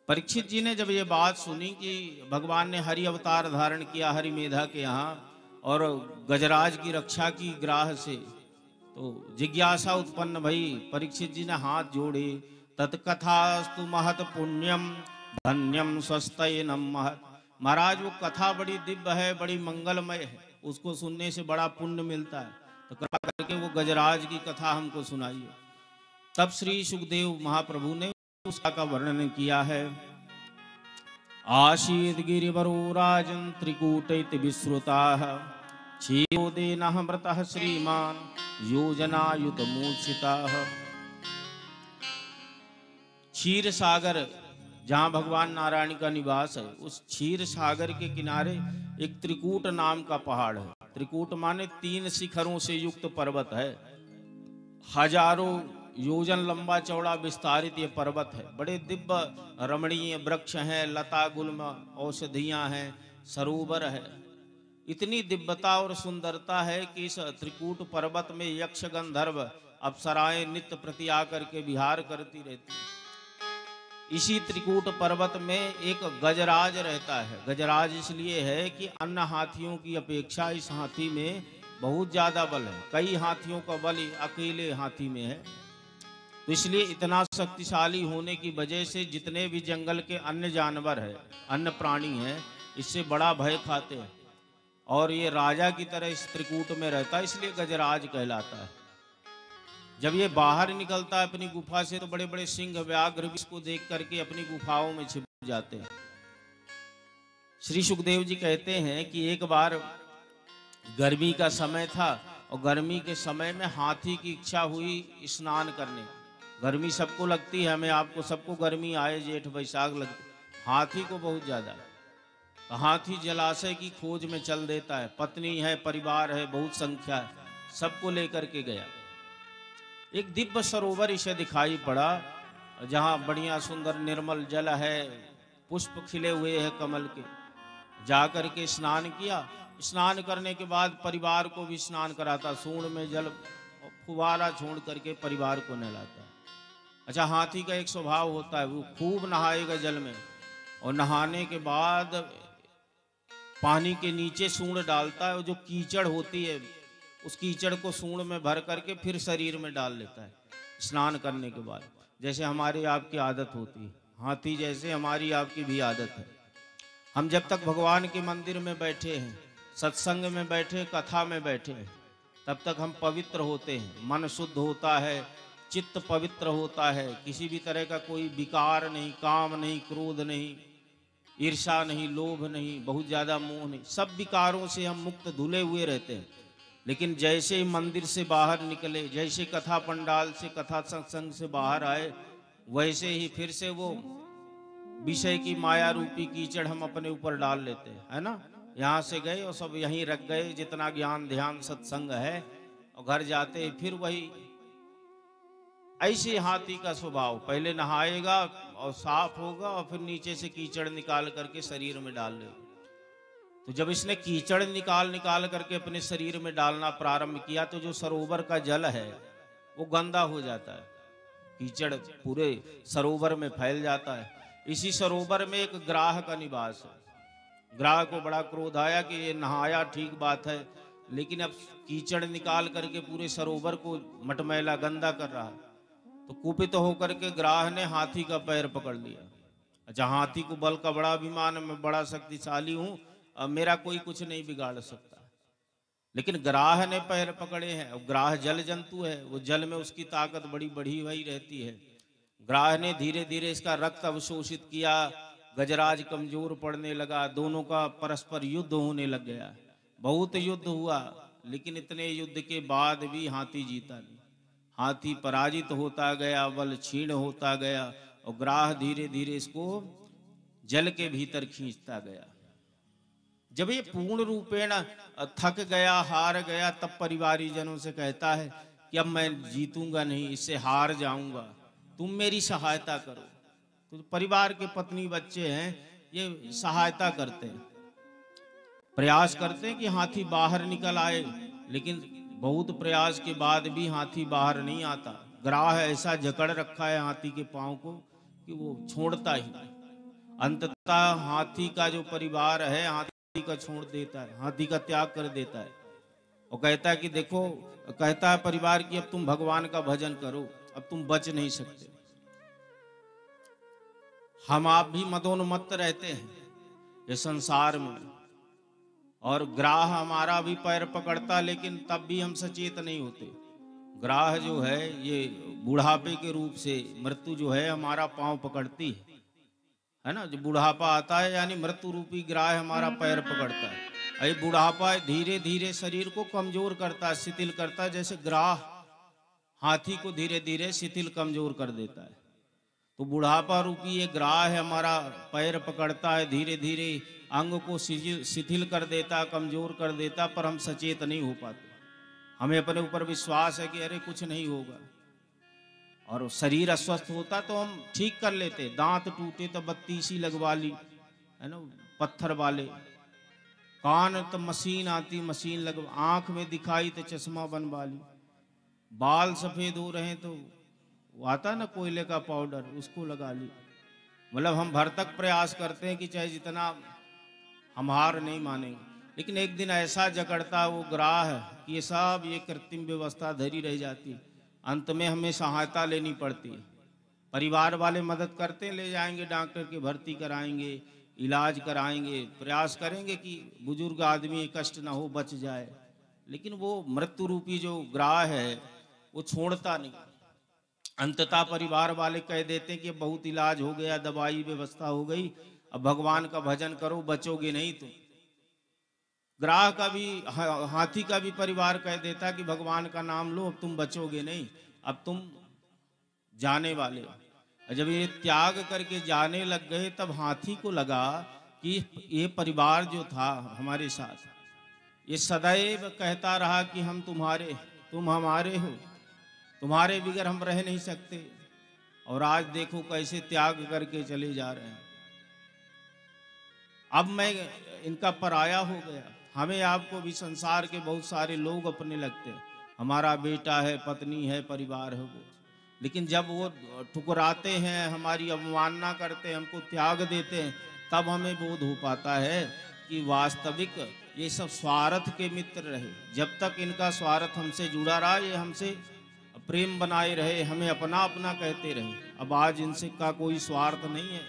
परीक्षित जी ने जब ये बात सुनी कि भगवान ने हरि अवतार धारण किया हरिमेधा के यहाँ और गजराज की रक्षा की ग्राह से, तो जिज्ञासा उत्पन्न भई। परीक्षित जी ने हाथ जोड़े, तत्कथास्तु महत पुण्यम धन्यम स्वस्तयनम महत। महाराज वो कथा बड़ी दिव्य है, बड़ी मंगलमय है, उसको सुनने से बड़ा पुण्य मिलता है, तो कृपा करके वो गजराज की कथा हमको सुनाइए। तब श्री सुखदेव महाप्रभु ने उसका का वर्णन किया है। आशीत गिरिवरो राजन त्रिकूटैत विश्रुताः क्षीरोदेनः मृतः श्रीमान योजनायुत मूर्छिताः। क्षीर सागर जहां भगवान नारायण का निवास है, उस क्षीर सागर के किनारे एक त्रिकूट नाम का पहाड़ है। त्रिकूट माने 3 शिखरों से युक्त पर्वत है। हजारों योजन लंबा चौड़ा विस्तारित ये पर्वत है। बड़े दिव्य रमणीय वृक्ष हैं, लता गुल्म औषधियां हैं, सरोवर है। इतनी दिव्यता और सुंदरता है कि इस त्रिकूट पर्वत में यक्ष गंधर्व अप्सराएं नित्य प्रति आकर के विहार करती रहती हैं। इसी त्रिकूट पर्वत में एक गजराज रहता है। गजराज इसलिए है कि अन्य हाथियों की अपेक्षा इस हाथी में बहुत ज्यादा बल है। कई हाथियों का बल अकेले हाथी में है, तो इसलिए इतना शक्तिशाली होने की वजह से जितने भी जंगल के अन्य जानवर हैं, अन्य प्राणी हैं, इससे बड़ा भय खाते हैं। और ये राजा की तरह इस त्रिकूट में रहता है, इसलिए गजराज कहलाता है। जब ये बाहर निकलता है अपनी गुफा से तो बड़े बड़े सिंह व्याघ्र भी इसको देख करके अपनी गुफाओं में छिप जाते हैं। श्री सुखदेव जी कहते हैं कि एक बार गर्मी का समय था और गर्मी के समय में हाथी की इच्छा हुई स्नान करने। गर्मी सबको लगती है, हमें आपको सबको गर्मी आए जेठ वैशाख लगती, हाथी को बहुत ज्यादा। तो हाथी जलाशय की खोज में चल देता है, पत्नी है, परिवार है, बहुत संख्या है, सबको लेकर के गया। एक दिव्य सरोवर इसे दिखाई पड़ा जहाँ बढ़िया सुंदर निर्मल जल है, पुष्प खिले हुए हैं कमल के। जाकर के स्नान किया, स्नान करने के बाद परिवार को भी स्नान कराता, सूंड में जल फुवारा छोड़ करके परिवार को नहलाता है। अच्छा, हाथी का एक स्वभाव होता है, वो खूब नहाएगा जल में और नहाने के बाद पानी के नीचे सूंड डालता है और जो कीचड़ होती है उस कीचड़ को सूंड में भर करके फिर शरीर में डाल लेता है स्नान करने के बाद। जैसे हमारी आपकी आदत होती है, हाथी जैसे हमारी आपकी भी आदत है। हम जब तक भगवान के मंदिर में बैठे हैं, सत्संग में बैठे, कथा में बैठे हैं, तब तक हम पवित्र होते हैं, मन शुद्ध होता है, चित्त पवित्र होता है, किसी भी तरह का कोई विकार नहीं, काम नहीं, क्रोध नहीं, ईर्षा नहीं, लोभ नहीं, बहुत ज़्यादा मोह नहीं, सब विकारों से हम मुक्त धुले हुए रहते हैं। लेकिन जैसे ही मंदिर से बाहर निकले, जैसे कथा पंडाल से, कथा सत्संग से बाहर आए, वैसे ही फिर से वो विषय की माया रूपी कीचड़ हम अपने ऊपर डाल लेते हैं, है ना। यहाँ से गए और सब यहीं रख गए, जितना ज्ञान ध्यान सत्संग है, और घर जाते फिर वही। ऐसे हाथी का स्वभाव, पहले नहाएगा और साफ होगा और फिर नीचे से कीचड़ निकाल करके शरीर में डाल लेगा। तो जब इसने कीचड़ निकाल करके अपने शरीर में डालना प्रारंभ किया तो जो सरोवर का जल है वो गंदा हो जाता है, कीचड़ पूरे सरोवर में फैल जाता है। इसी सरोवर में एक ग्राह का निवास है। ग्राह को बड़ा क्रोध आया कि ये नहाया ठीक बात है, लेकिन अब कीचड़ निकाल करके पूरे सरोवर को मटमैला गंदा कर रहा है। तो कुपित होकर के ग्राह ने हाथी का पैर पकड़ लिया। अच्छा, हाथी को बल का बड़ा अभिमान, मैं बड़ा शक्तिशाली हूं, अब मेरा कोई कुछ नहीं बिगाड़ सकता। लेकिन ग्राह ने पैर पकड़े हैं, और ग्राह जल जंतु है, वो जल में उसकी ताकत बड़ी बढ़ी हुई रहती है। ग्राह ने धीरे धीरे इसका रक्त अवशोषित किया, गजराज कमजोर पड़ने लगा, दोनों का परस्पर युद्ध होने लग गया। बहुत युद्ध हुआ, लेकिन इतने युद्ध के बाद भी हाथी जीता नहीं। हाथी पराजित होता गया, बल क्षीण होता गया, और ग्राह धीरे धीरे इसको जल के भीतर खींचता गया। जब ये पूर्ण रूपेण थक गया, हार गया, तब परिवारी जनों से कहता है कि अब मैं जीतूंगा नहीं, इससे हार जाऊंगा, तुम मेरी सहायता करो। तो परिवार के पत्नी बच्चे हैं, ये सहायता करते हैं, प्रयास करते हैं कि हाथी बाहर निकल आए, लेकिन बहुत प्रयास के बाद भी हाथी बाहर नहीं आता। ग्राह ऐसा जकड़ रखा है हाथी के पांव को कि वो छोड़ता ही नहीं। अंततः हाथी का जो परिवार है हाथी का छोड़ देता है, हाथी का त्याग कर देता है, और कहता है कि देखो, कहता है परिवार की अब तुम भगवान का भजन करो, अब तुम बच नहीं सकते। हम आप भी मदोन्मत्त रहते हैं ये संसार में, और ग्राह हमारा भी पैर पकड़ता, लेकिन तब भी हम सचेत नहीं होते। ग्राह जो है ये बुढ़ापे के रूप से, मृत्यु जो है हमारा पांव पकड़ती है ना। जो बुढ़ापा आता है यानी मृत्यु रूपी ग्राह हमारा पैर पकड़ता है। ये बुढ़ापा धीरे धीरे शरीर को कमजोर करता है, शिथिल करता है, जैसे ग्राह हाथी को धीरे धीरे शिथिल कमजोर कर देता है। तो बुढ़ापा रूपी ये ग्राह है हमारा, पैर पकड़ता है, धीरे धीरे अंग को शिथिल कर देता, कमजोर कर देता, पर हम सचेत नहीं हो पाते। हमें अपने ऊपर विश्वास है कि अरे कुछ नहीं होगा, और शरीर अस्वस्थ होता तो हम ठीक कर लेते। दांत टूटे तो बत्तीसी लगवा ली, है ना, पत्थर वाले। कान तो मशीन आती, मशीन लगवा, आंख में दिखाई तो चश्मा बनवा ली। बाल सफेद हो रहे हैं तो वो आता ना कोयले का पाउडर, उसको लगा ली। मतलब हम भर तक प्रयास करते हैं कि चाहे जितना हम हार नहीं मानेंगे, लेकिन एक दिन ऐसा जकड़ता वो ग्राह कि ये सब ये कृत्रिम व्यवस्था धरी रह जाती है। अंत में हमें सहायता लेनी पड़ती है। परिवार वाले मदद करते हैं, ले जाएंगे डॉक्टर के, भर्ती कराएंगे, इलाज कराएंगे, प्रयास करेंगे कि बुजुर्ग आदमी कष्ट ना हो, बच जाए, लेकिन वो मृत्यु रूपी जो ग्राह है वो छोड़ता नहीं। अंततः परिवार वाले कह देते हैं कि बहुत इलाज हो गया, दवाई व्यवस्था हो गई, अब भगवान का भजन करो, बचोगे नहीं तुम। ग्राह का भी, हाथी का भी परिवार कह देता कि भगवान का नाम लो, अब तुम बचोगे नहीं, अब तुम जाने वाले हो। जब ये त्याग करके जाने लग गए तब हाथी को लगा कि ये परिवार जो था हमारे साथ, ये सदैव कहता रहा कि हम तुम्हारे, तुम हमारे हो, तुम्हारे बगैर हम रह नहीं सकते, और आज देखो कैसे त्याग करके चले जा रहे हैं। अब मैं इनका पराया हो गया। हमें आपको भी संसार के बहुत सारे लोग अपने लगते हैं, हमारा बेटा है, पत्नी है, परिवार है वो, लेकिन जब वो ठुकराते हैं, हमारी अवमानना करते हैं, हमको त्याग देते हैं, तब हमें बोध हो पाता है कि वास्तविक ये सब स्वार्थ के मित्र रहे। जब तक इनका स्वार्थ हमसे जुड़ा रहा, ये हमसे प्रेम बनाए रहे, हमें अपना अपना कहते रहे, अब आज इनसे का कोई स्वार्थ नहीं है।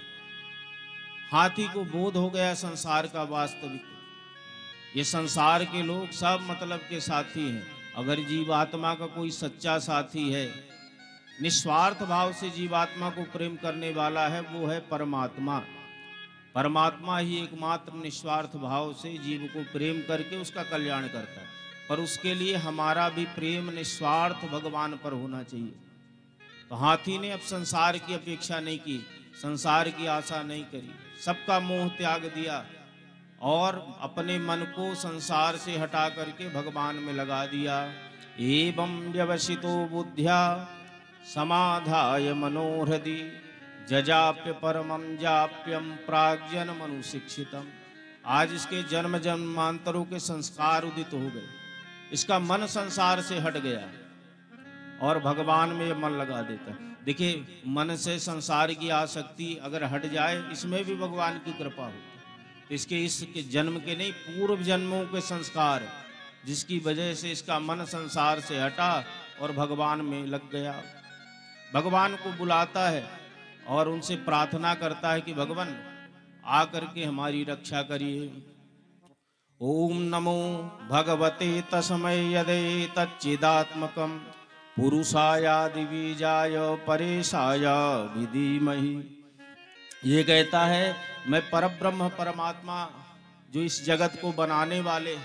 हाथी को बोध हो गया संसार का वास्तविक, ये संसार के लोग सब मतलब के साथी हैं। अगर जीवात्मा का कोई सच्चा साथी है, निस्वार्थ भाव से जीवात्मा को प्रेम करने वाला है, वो है परमात्मा। परमात्मा ही एकमात्र निस्वार्थ भाव से जीव को प्रेम करके उसका कल्याण करता है, पर उसके लिए हमारा भी प्रेम निस्वार्थ भगवान पर होना चाहिए। तो हाथी ने अब संसार की अपेक्षा नहीं की, संसार की आशा नहीं करी, सबका मोह त्याग दिया और अपने मन को संसार से हटा करके भगवान में लगा दिया। एवं व्यवसितो बुद्ध्या समाधाय मनोहृदि जजाप्य परमं जाप्यम प्राग्जन मनुशिक्षितम। आज इसके जन्म जन्मांतरों के संस्कार उदित हो गए, इसका मन संसार से हट गया और भगवान में मन लगा देता है। देखिए, मन से संसार की आसक्ति अगर हट जाए, इसमें भी भगवान की कृपा होती है। इसके जन्म के नहीं, पूर्व जन्मों के संस्कार, जिसकी वजह से इसका मन संसार से हटा और भगवान में लग गया। भगवान को बुलाता है और उनसे प्रार्थना करता है कि भगवान आकर के हमारी रक्षा करिए। ओम नमो भगवते तस्मै यदे तच्चिदात्मकं पुरुषायादि बीजाय परेशाय विधीमहि। ये कहता है, मैं परब्रह्म परमात्मा जो इस जगत को बनाने वाले,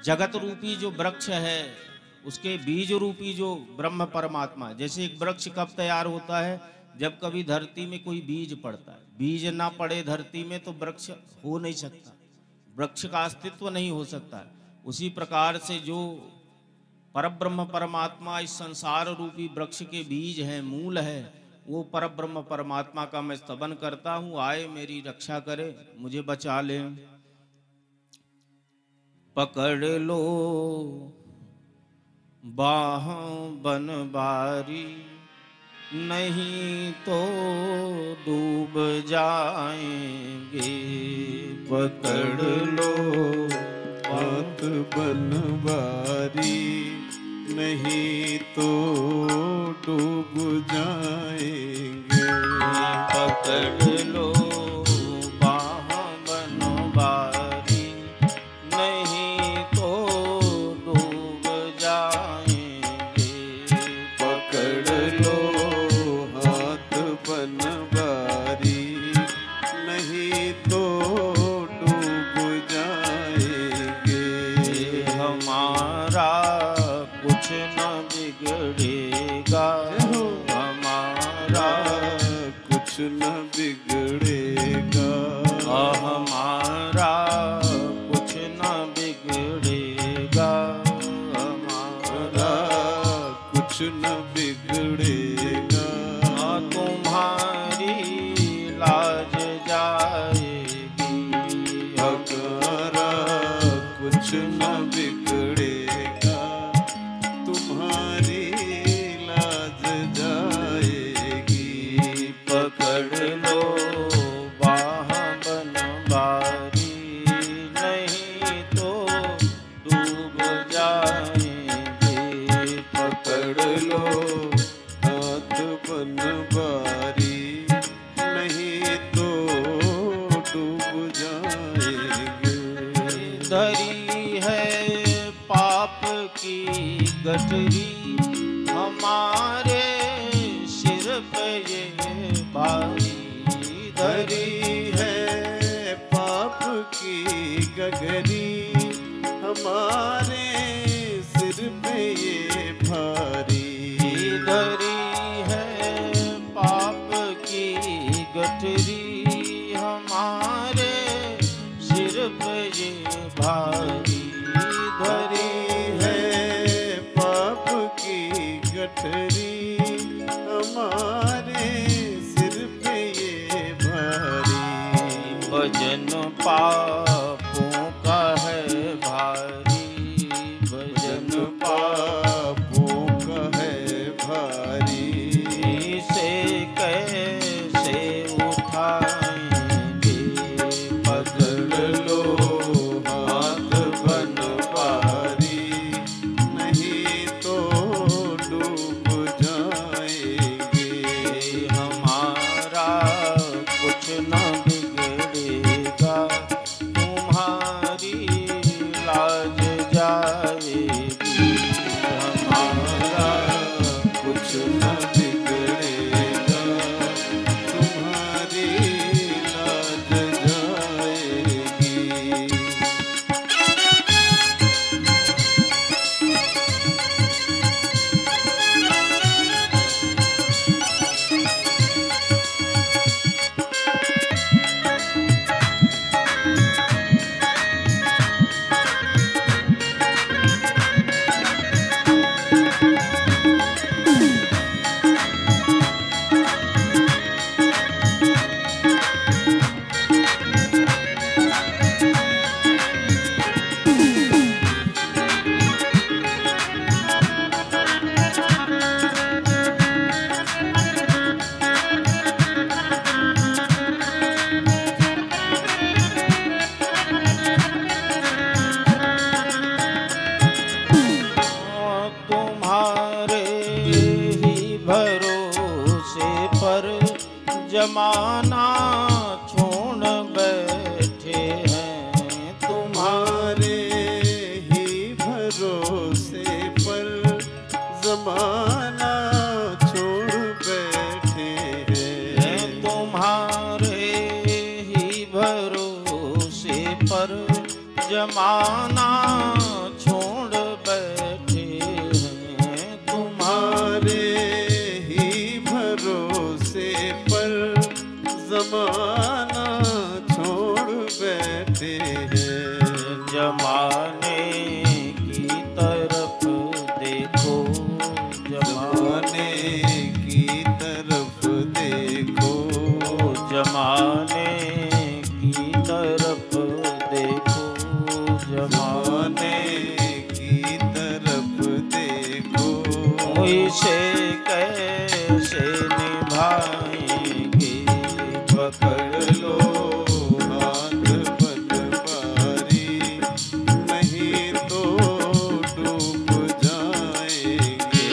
जगत रूपी जो वृक्ष है, उसके बीज रूपी जो ब्रह्म परमात्मा। जैसे एक वृक्ष कब तैयार होता है, जब कभी धरती में कोई बीज पड़ता है। बीज ना पड़े धरती में तो वृक्ष हो नहीं सकता, वृक्ष का अस्तित्व नहीं हो सकता। उसी प्रकार से जो परब्रह्म परमात्मा इस संसार रूपी वृक्ष के बीज है, मूल है, वो परब्रह्म परमात्मा का मैं स्तवन करता हूँ। आए मेरी रक्षा करे, मुझे बचा ले। पकड़ लो बाहों बनबारी, नहीं तो डूब जाएंगे। पकड़ लो हाथ बनबारी, नहीं तो डूब जाएंगे। पकड़ लो बाहों बनबारी, नहीं तो डूब जाएंगे। पकड़ लो हाथ बनबारी, नहीं तो डूब जाएंगे। हमारा कुछ न बिगड़ेगा, हमारा कुछ न बिगड़ेगा। हमारा कुछ न बिगड़ेगा, हमारा कुछ न बिगड़ेगा। तुम्हारी लाज जाएगी, हमारा कुछ न बिगड़ेगा। तुम्हारी लाज जाएगी। पकड़ लो बाह बनबारी, नहीं तो डूब जाएंगे। पकड़ लो हाथ बनबारी, नहीं तो गठरी हमारे सिर पे ये भारी धरी है पाप की गगरी हमारे सिर पे ये भारी धरी है पाप की गठरी हमारे सिर पे ये भारी धरी है पाप की गठरी हमारे सिर पे ये भारी भजन पापों का है भारी भजन पापों का है भारी से कैसे उठाएंगे पकड़ लो हाथ बनवारी नहीं तो डूब जाएंगे हमारा कुछ न बिगड़ेगा तुम्हारी लाज जाएगी हमारा कुछ न बिगड़ेगा तुम्हारी लाज जाएगी तुम्हारे ही भरोसे पर जमाना छोड़ बैठे हैं तुम्हारे ही भरोसे पर जमाना छोड़ बैठे हैं तुम्हारे ही भरोसे पर जमाना छोड़ बैठे हैं तुम्हारे ही भरोसे पर जमाना छोड़ बैठे हैं जमाने की तरफ देखो जमाने की तरफ देखो जमाने की तरफ देखो जमाने की तरफ देखो इसे कैसे निभाएंगे पकड़ लो हाथ बनवारी नहीं तो डूब जाएंगे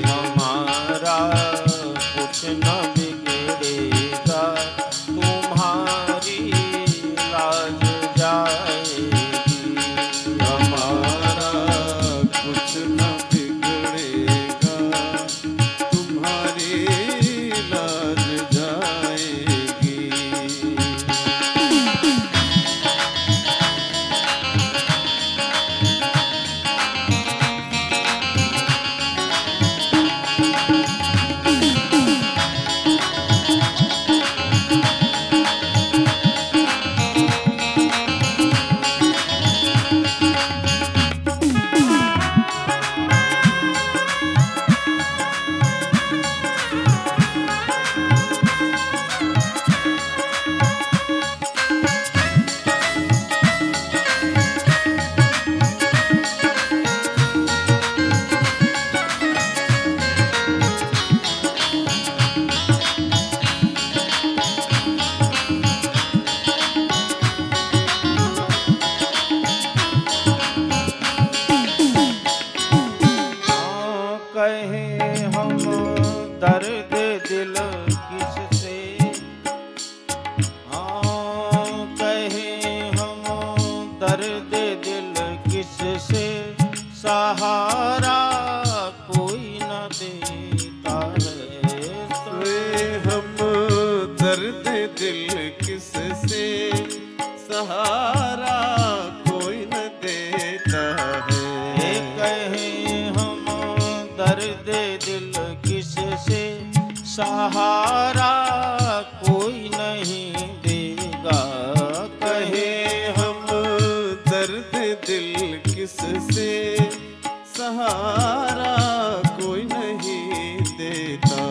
हमारा कुछ न बिगड़ेगा तुम्हारी लाज जाएगी हमारा कुछ न बिगड़ेगा तुम्हारी लाज जाएगी दर्द दिल किससे सहारा दिल किससे सहारा कोई न देता है। कहे हम दर्द दिल किससे सहारा कोई नहीं देगा। कहे हम दर्द दिल किससे सहारा कोई नहीं देता।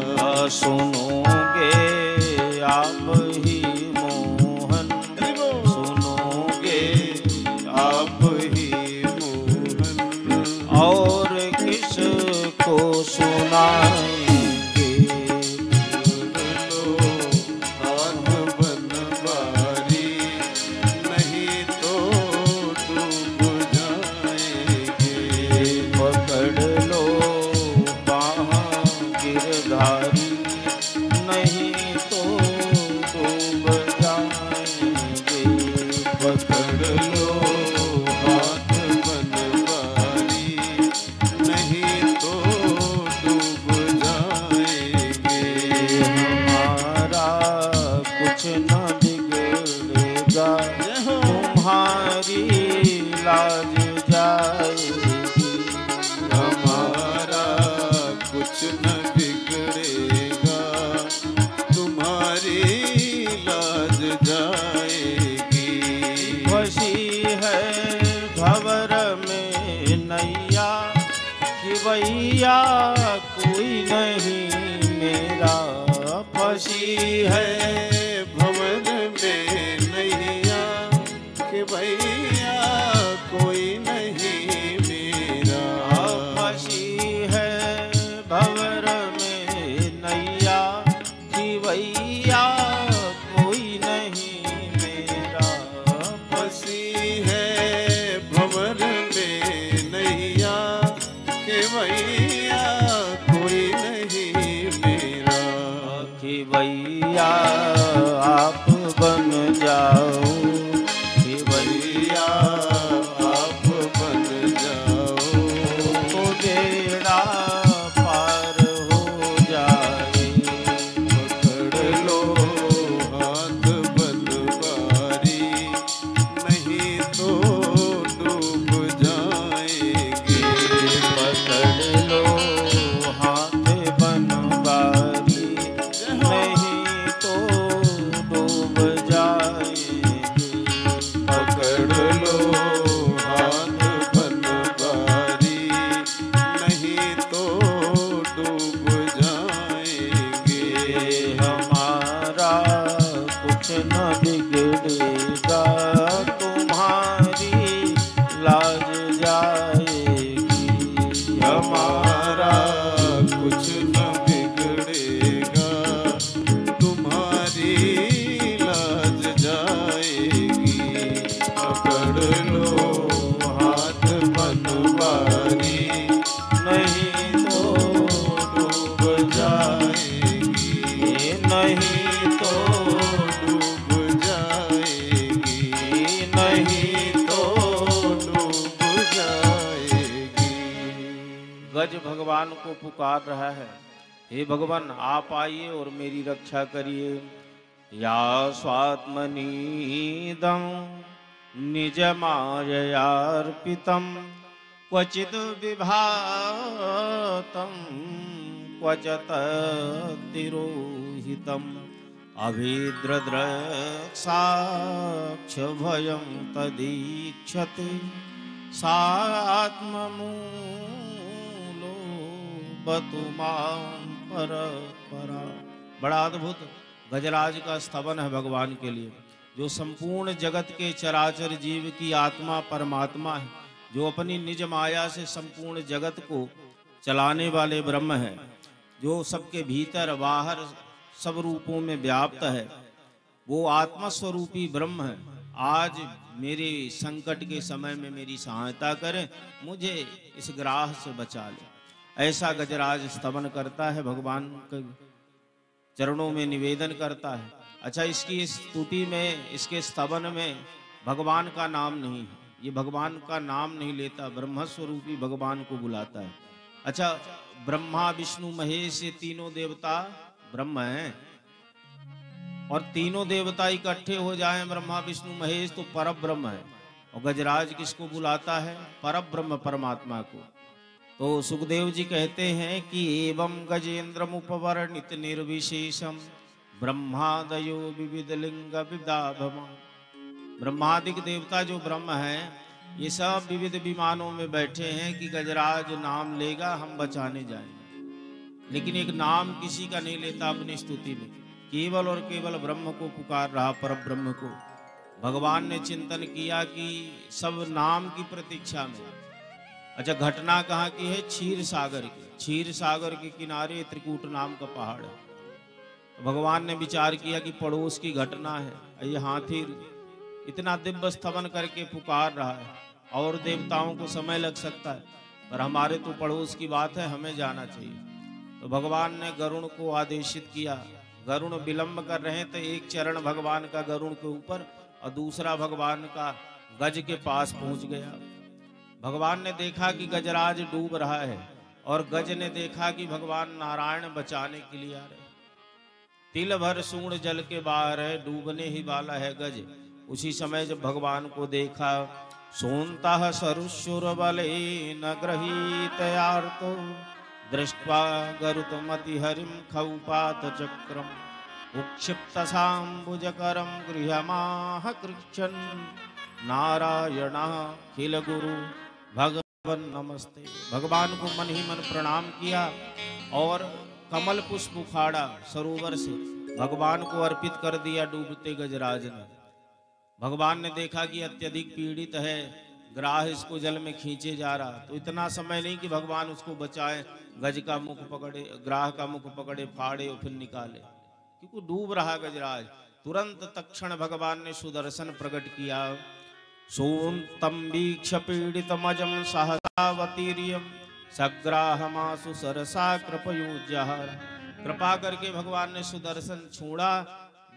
सुनोगे आप ही मोहन, सुनोगे आप ही मोहन, और किसको सुनाएंगे। लो हाथ बनवारी, नहीं तो डूब जाएंगे। पकड़ लो बाहाँ गिरधारी, नहीं तो डूब जाएंगे। पकड़ लो हाथ बनवारी, नहीं तो डूब जाएंगे। हमारा कुछ न बिगड़ेगा, तुम्हारी लाज जाएगी। हमारा कुछ न बिगड़ेगा, तुम्हारी लाज जाएगी। फंसी है भंवर में नैया, कि भैया कोई नहीं मेरा। फंसी है भंवर में नैया, कि भैया कोई नहीं मेरा। फंसी है भंवर में नैया, कि भैया कोई नहीं मेरा। फंसी है भंवर में नैया, कि भैया कोई नहीं मेरा। कि भैया आप बन जाओ, कि भैया आप बन जाओ, तो बेड़ा पार हो जाए। पकड़ लो हाथ बनवारी, नहीं तो डूब जाएंगे। पकड़ लो हाथ बनवारी, नहीं तो डूब जाएंगे। पकड़ लो हाथ बनवारी, नहीं तो डूब जाएंगे। हमारा कुछ न बिगड़ेगा, तुम्हारी लाज जाएगी। हमारा कुछ न बिगड़ेगा, तुम्हारी लाज जाएगी। पकड़ लो हाथ बनवारी, नहीं तो डूब जाएगी। नहीं तो डूब जाएगी, नहीं तो डूब जाएगी। गज भगवान को पुकार रहा है, हे भगवान आप आइए और मेरी रक्षा करिए। या स्वात्मनीदं निज माययार्पितं, क्वचित् विभातं क्वचित् तिरोहितम्। अभिद्रद्रक्षाक्षभयं तदीक्षते, सात्ममूलो बतु मां परपरा। बड़ा अद्भुत गजराज का स्तवन है भगवान के लिए, जो संपूर्ण जगत के चराचर जीव की आत्मा परमात्मा है, जो अपनी निज माया से संपूर्ण जगत को चलाने वाले ब्रह्म है, जो सबके भीतर बाहर सब रूपों में व्याप्त है, वो आत्मस्वरूपी ब्रह्म है। आज मेरे संकट के समय में मेरी सहायता करें, मुझे इस ग्राह से बचा ले। ऐसा गजराज स्तवन करता है, भगवान के चरणों में निवेदन करता है। अच्छा, इसकी स्तुति में, इसके स्तवन में भगवान का नाम नहीं है, ये भगवान का नाम नहीं लेता, ब्रह्मस्वरूपी भगवान को बुलाता है। अच्छा, ब्रह्मा विष्णु महेश ये तीनों देवता ब्रह्म हैं। और तीनों देवता इकट्ठे हो जाएं, ब्रह्मा विष्णु महेश, तो परब्रह्म है। और गजराज किसको बुलाता है? परब्रह्म परमात्मा को। तो सुखदेव जी कहते हैं कि एवं गजेंद्रम उपवर्णित निर्विशेषम ब्रह्मादयो विविध लिंग विदाभम। ब्रह्मादिक देवता जो ब्रह्म है, ये सब विविध विमानों में बैठे हैं कि गजराज नाम लेगा हम बचाने जाएंगे, लेकिन एक नाम किसी का नहीं लेता अपनी स्तुति में, केवल और केवल ब्रह्म को पुकार रहा, पर ब्रह्म को। भगवान ने चिंतन किया कि सब नाम की प्रतीक्षा में। अच्छा, घटना कहाँ की है? क्षीर सागर की। क्षीर सागर के किनारे त्रिकूट नाम का पहाड़ है। भगवान ने विचार किया कि पड़ोस की घटना है, ये हाथी इतना दिव्य स्तवन करके पुकार रहा है, और देवताओं को समय लग सकता है, पर हमारे तो पड़ोस की बात है, हमें जाना चाहिए। तो भगवान ने गरुण को आदेशित किया। गरुण विलंब कर रहे हैं तो एक चरण भगवान का गरुण के ऊपर और दूसरा भगवान का गज के पास पहुंच गया। भगवान ने देखा कि गजराज डूब रहा है, और गज ने देखा कि भगवान नारायण बचाने के लिए आ रहे। तिल भर सूर्ण जल के बाहर है, डूबने ही वाला है गज। उसी समय जब भगवान को देखा, सोनता सरुशुर बले न गृहीत यार्तो दृष्ट्वा गरुतमति हरिम खौपात चक्रम उक्षिप्त सांबुजकरम गृहमाह कृच्छन नारायण खिल गुरु भगवन नमस्ते। भगवान को मन ही मन प्रणाम किया और कमल पुष्प उखाड़ा सरोवर से, भगवान को अर्पित कर दिया डूबते गजराज ने। भगवान ने देखा कि अत्यधिक पीड़ित है, ग्राह इसको जल में खींचे जा रहा, तो इतना समय नहीं कि भगवान उसको बचाए, गज का मुख पकड़े, ग्राह का मुख पकड़े, फाड़े और फिर निकाले, क्योंकि डूब रहा गजराज। तुरंत तक्षण भगवान ने सुदर्शन प्रकट किया। सोन्तम वीक्ष पीड़ितमजं सहसावतीर्यं सग्राहमासु सरसा कृपयोजहर। कृपा करके भगवान ने सुदर्शन छोड़ा,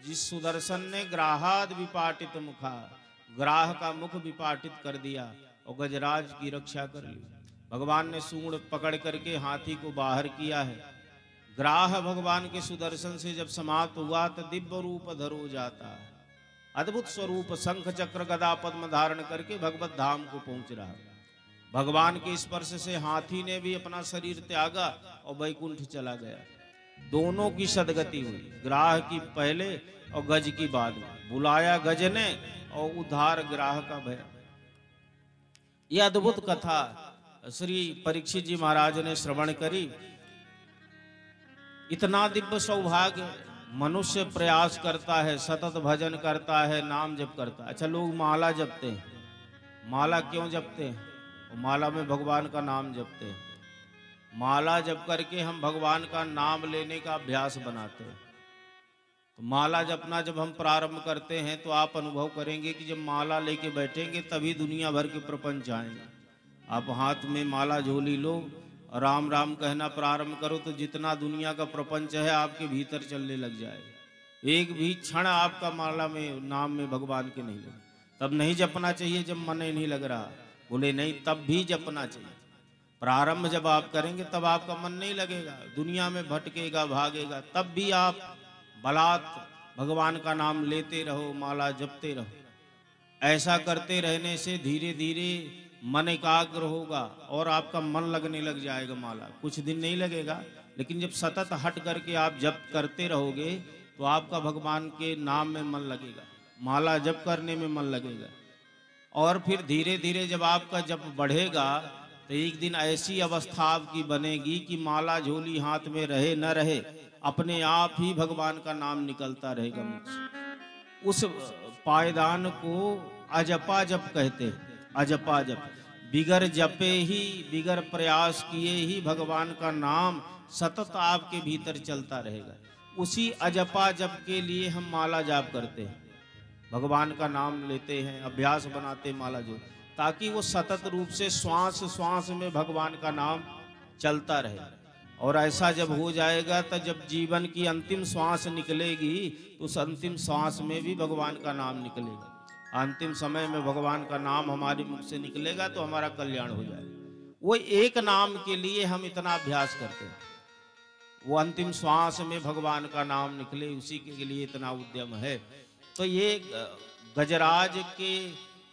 जिस सुदर्शन ने ग्राहाद विपाटित मुखा, ग्राह का मुख विपाटित कर दिया और गजराज की रक्षा कर ली। भगवान ने सूंड पकड़ करके हाथी को बाहर किया है। ग्राह भगवान के सुदर्शन से जब समाप्त हुआ तो दिव्य रूप धरो जाता है, अद्भुत स्वरूप शंख चक्र गदा पद्म धारण करके भगवत धाम को पहुंच रहा। भगवान के स्पर्श से हाथी ने भी अपना शरीर त्यागा और वैकुंठ चला गया। दोनों की सदगति हुई, ग्राह की पहले और गज की बाद में। बुलाया गज ने और उद्धार ग्राह का भया। यह अद्भुत कथा श्री परीक्षित जी महाराज ने श्रवण करी। इतना दिव्य सौभाग्य, मनुष्य प्रयास करता है, सतत भजन करता है, नाम जप करता है। अच्छा, लोग माला जपते हैं, माला क्यों जपते हैं? माला में भगवान का नाम जपते हैं। माला जप करके हम भगवान का नाम लेने का अभ्यास बनाते हैं। तो माला जपना जब हम प्रारंभ करते हैं तो आप अनुभव करेंगे कि जब माला लेके बैठेंगे तभी दुनिया भर के प्रपंच आएंगे। आप हाथ में माला झोली लो, राम राम कहना प्रारंभ करो तो जितना दुनिया का प्रपंच है आपके भीतर चलने लग जाएगा। एक भी क्षण आपका माला में नाम में भगवान के नहीं लगे। तब नहीं जपना चाहिए जब मन ही नहीं लग रहा, बोले नहीं, तब भी जपना चाहिए। प्रारंभ जब आप करेंगे तब आपका मन नहीं लगेगा, दुनिया में भटकेगा, भागेगा, तब भी आप बलात् भगवान का नाम लेते रहो, माला जपते रहो। ऐसा करते रहने से धीरे धीरे मन एकाग्र होगा और आपका मन लगने लग जाएगा। माला कुछ दिन नहीं लगेगा, लेकिन जब सतत हट करके आप जप करते रहोगे तो आपका भगवान के नाम में मन लगेगा, माला जप करने में मन लगेगा। और फिर धीरे धीरे जब आपका जप बढ़ेगा तो एक दिन ऐसी अवस्था आपकी बनेगी कि माला झोली हाथ में रहे न रहे, अपने आप ही भगवान का नाम निकलता रहेगा मुझ से। उस पायदान को अजपा जप कहते हैं। अजपा जप, बिगर जपे ही, बिगर प्रयास किए ही भगवान का नाम सतत आपके भीतर चलता रहेगा। उसी अजपा जप के लिए हम माला जाप करते हैं, भगवान का नाम लेते हैं, अभ्यास बनाते माला जो, ताकि वो सतत रूप से श्वास श्वास में भगवान का नाम चलता रहे। और ऐसा जब हो जाएगा तो जब जीवन की अंतिम श्वास निकलेगी तो उस अंतिम श्वास में भी भगवान का नाम निकलेगा। अंतिम समय में भगवान का नाम हमारे मुख से निकलेगा तो हमारा कल्याण हो जाएगा। वो एक नाम के लिए हम इतना अभ्यास करते हैं। वो अंतिम श्वास में भगवान का नाम निकले, उसी के लिए इतना उद्यम है। तो ये गजराज के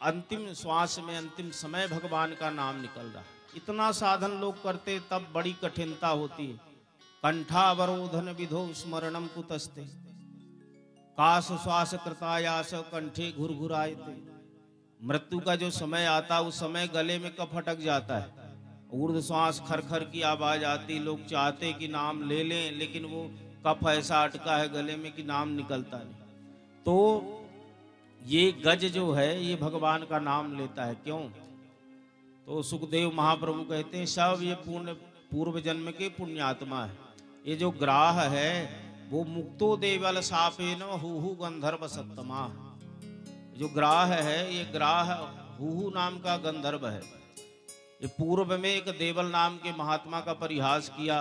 अंतिम श्वास में, अंतिम समय भगवान का नाम निकल रहा। इतना साधन लोग करते तब बड़ी कठिनता होती है। कंठावरोधन विधो स्मरणम कुतस्ते, काश श्वास कृतायास कंठे घुरघुरायते। मृत्यु का जो समय आता उस समय गले में कफ अटक जाता है, ऊर्ध्व श्वास खरखर की आवाज आती, लोग चाहते कि नाम ले लें लेकिन वो कफ ऐसा अटका है गले में कि नाम निकलता नहीं। तो ये गज जो है ये भगवान का नाम लेता है। क्यों? तो सुखदेव महाप्रभु कहते हैं सब ये पूर्व जन्म के पुण्यात्मा है। ये जो ग्राह है वो मुक्तो देवल सापेन हुहु गंधर्व सत्तमा। जो ग्राह है ये ग्राह हुहु नाम का गंधर्व है। ये पूर्व में एक देवल नाम के महात्मा का परिहास किया,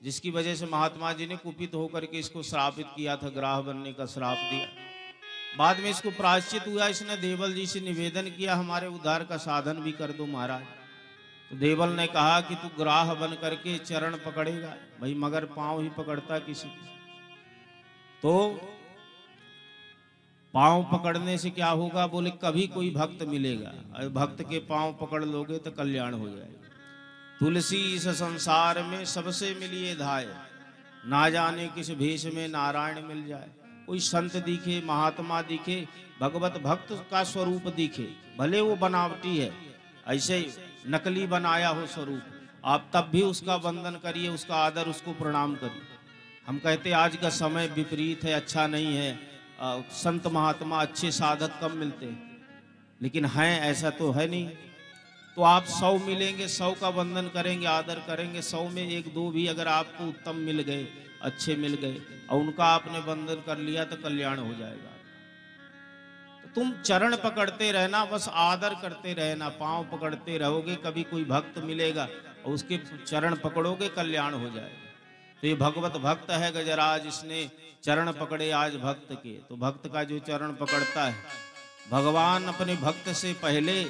जिसकी वजह से महात्मा जी ने कुपित होकर के इसको श्रापित किया था, ग्राह बनने का श्राप दिया। बाद में इसको प्रायश्चित हुआ, इसने देवल जी से निवेदन किया हमारे उद्धार का साधन भी कर दो महाराज। तो देवल ने कहा कि तू ग्राह बन करके चरण पकड़ेगा। भाई मगर पांव ही पकड़ता किसी की, तो पांव पकड़ने से क्या होगा? बोले कभी कोई भक्त मिलेगा, भक्त के पांव पकड़ लोगे तो कल्याण हो जाएगा। तुलसी इस संसार में सबसे मिलिए धाय, ना जाने किस भेष में नारायण मिल जाए। कोई संत दिखे, महात्मा दिखे, भगवत भक्त का स्वरूप दिखे, भले वो बनावटी है, ऐसे नकली बनाया हो स्वरूप, आप तब भी उसका वंदन करिए, उसका आदर, उसको प्रणाम करिए। हम कहते आज का समय विपरीत है, अच्छा नहीं है, संत महात्मा अच्छे साधक कम मिलते हैं, लेकिन हैं ऐसा तो है नहीं। तो आप 100 मिलेंगे, 100 का वंदन करेंगे, आदर करेंगे, 100 में 1-2 भी अगर आपको उत्तम मिल गए, अच्छे मिल गए और उनका आपने वंदन कर लिया तो कल्याण हो जाएगा। तो तुम चरण पकड़ते रहना, बस आदर करते रहना, पांव पकड़ते रहोगे, कभी कोई भक्त मिलेगा और उसके चरण पकड़ोगे, कल्याण हो जाएगा। तो ये भगवत भक्त है गजराज, इसने चरण पकड़े आज भक्त के। तो भक्त का जो चरण पकड़ता है, भगवान अपने भक्त से पहले